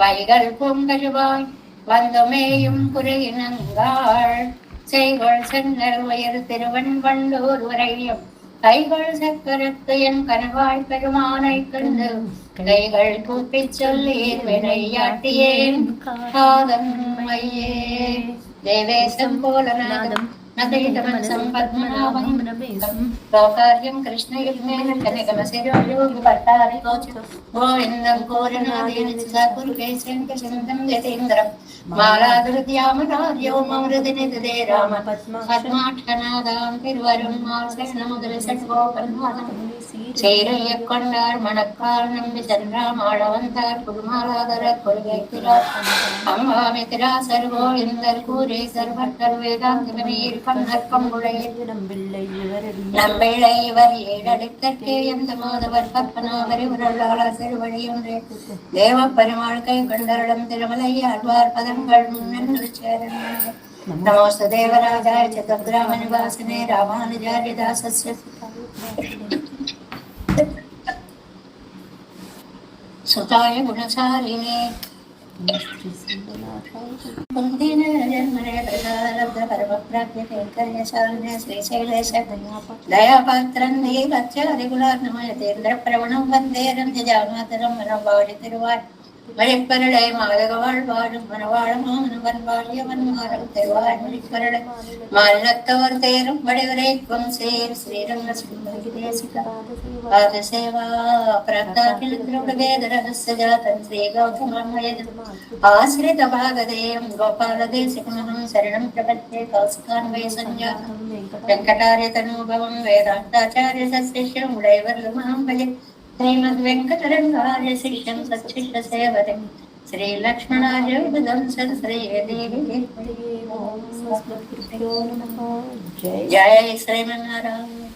వైగల్ పొంగజువాయ్ వందమేயும் குறையினங்காள் செய்கொள் சென்னல் உயர் திருவன் வண்டூர் உரையும் கைகள் சக்கரத்து என் கனவாய் பெருமானை கண்டு கைகள் கூப்பிச் சொல்லீர் வினையாட்டியேன் காதம் மையே தேவேசம் போலநாதம் నదైతమన్ సంపద్మనాభం లోకార్యం కృష్ణయుగ్మేన కనకమశిరోయోగి భట్టారి గోవిందం కోరనాదీని సకురుకేశంక చింతం యతీంద్రం మాలాదుర్యామరాజ్యో మమృదినిదే రామ పద్మాక్షనాదాం తిరువరుణ్ మాసనముదల సట్గోపన్మాదం சேரைய கொண்டார் மணக்கால் நம்பி சென்றாமாளவந்தார் குருமாலாதர கொள்கைக்கிறார் அம்பாமித்திரா சர்வோ இந்தர் கூரே சர்வக்கர் வேதாந்தமீர் கண்ணற்கம் உழையில் நம்பிள்ளை இவர் ஏழடுக்கே எந்த மாதவர் கற்பனாவரி உருளாள சிறுவழியொன்றே தேவ பெருமாள்கை கொண்டருடம் திருமலை ஆழ்வார் பதங்கள் முன்னென்று சேரன். நமோஸ்து தேவராஜாய சதுர்கிராம நிவாசனே ராமானுஜாரிய தாசஸ்ய சுதாய குணசாலினே దయాపాత్రం దేవత్యాదిగుణార్ణమయతేంద్ర ప్రవణం వందేరం జజామాతరం మనవాడి తిరువాడి மழைப்பரடை மாதக வாழ்வாடும் மனவாழம் மனவன்வாழியவன் மாறம் தெருவாய் மழைப்பரடை மாநிலத்தவர் தேரும் வடிவரைக்கும் சேர் ஸ்ரீரங்க சுந்தரி தேசிகாத சேவா பிரார்த்தாகிலுட வேத ரகஸ்ய ஜாதம் ஸ்ரீ கௌதமயது ஆசிரித பாகதேயம் கோபால தேசிகமஹம் சரணம் பிரபத்யே கௌசிகான்வய சஞ்சாதம் வெங்கடாரிய தனூபவம் வேதாந்தாச்சாரிய சசிஷ்யம் உடையவர் மகம் பஜே శ్రీమద్ వెంకటరంగార్య శిష్యం సచ్చిష్ట సేవతే శ్రీ లక్ష్మణాజం శ్రీదేవి జయ శ్రీమన్నారాయణ.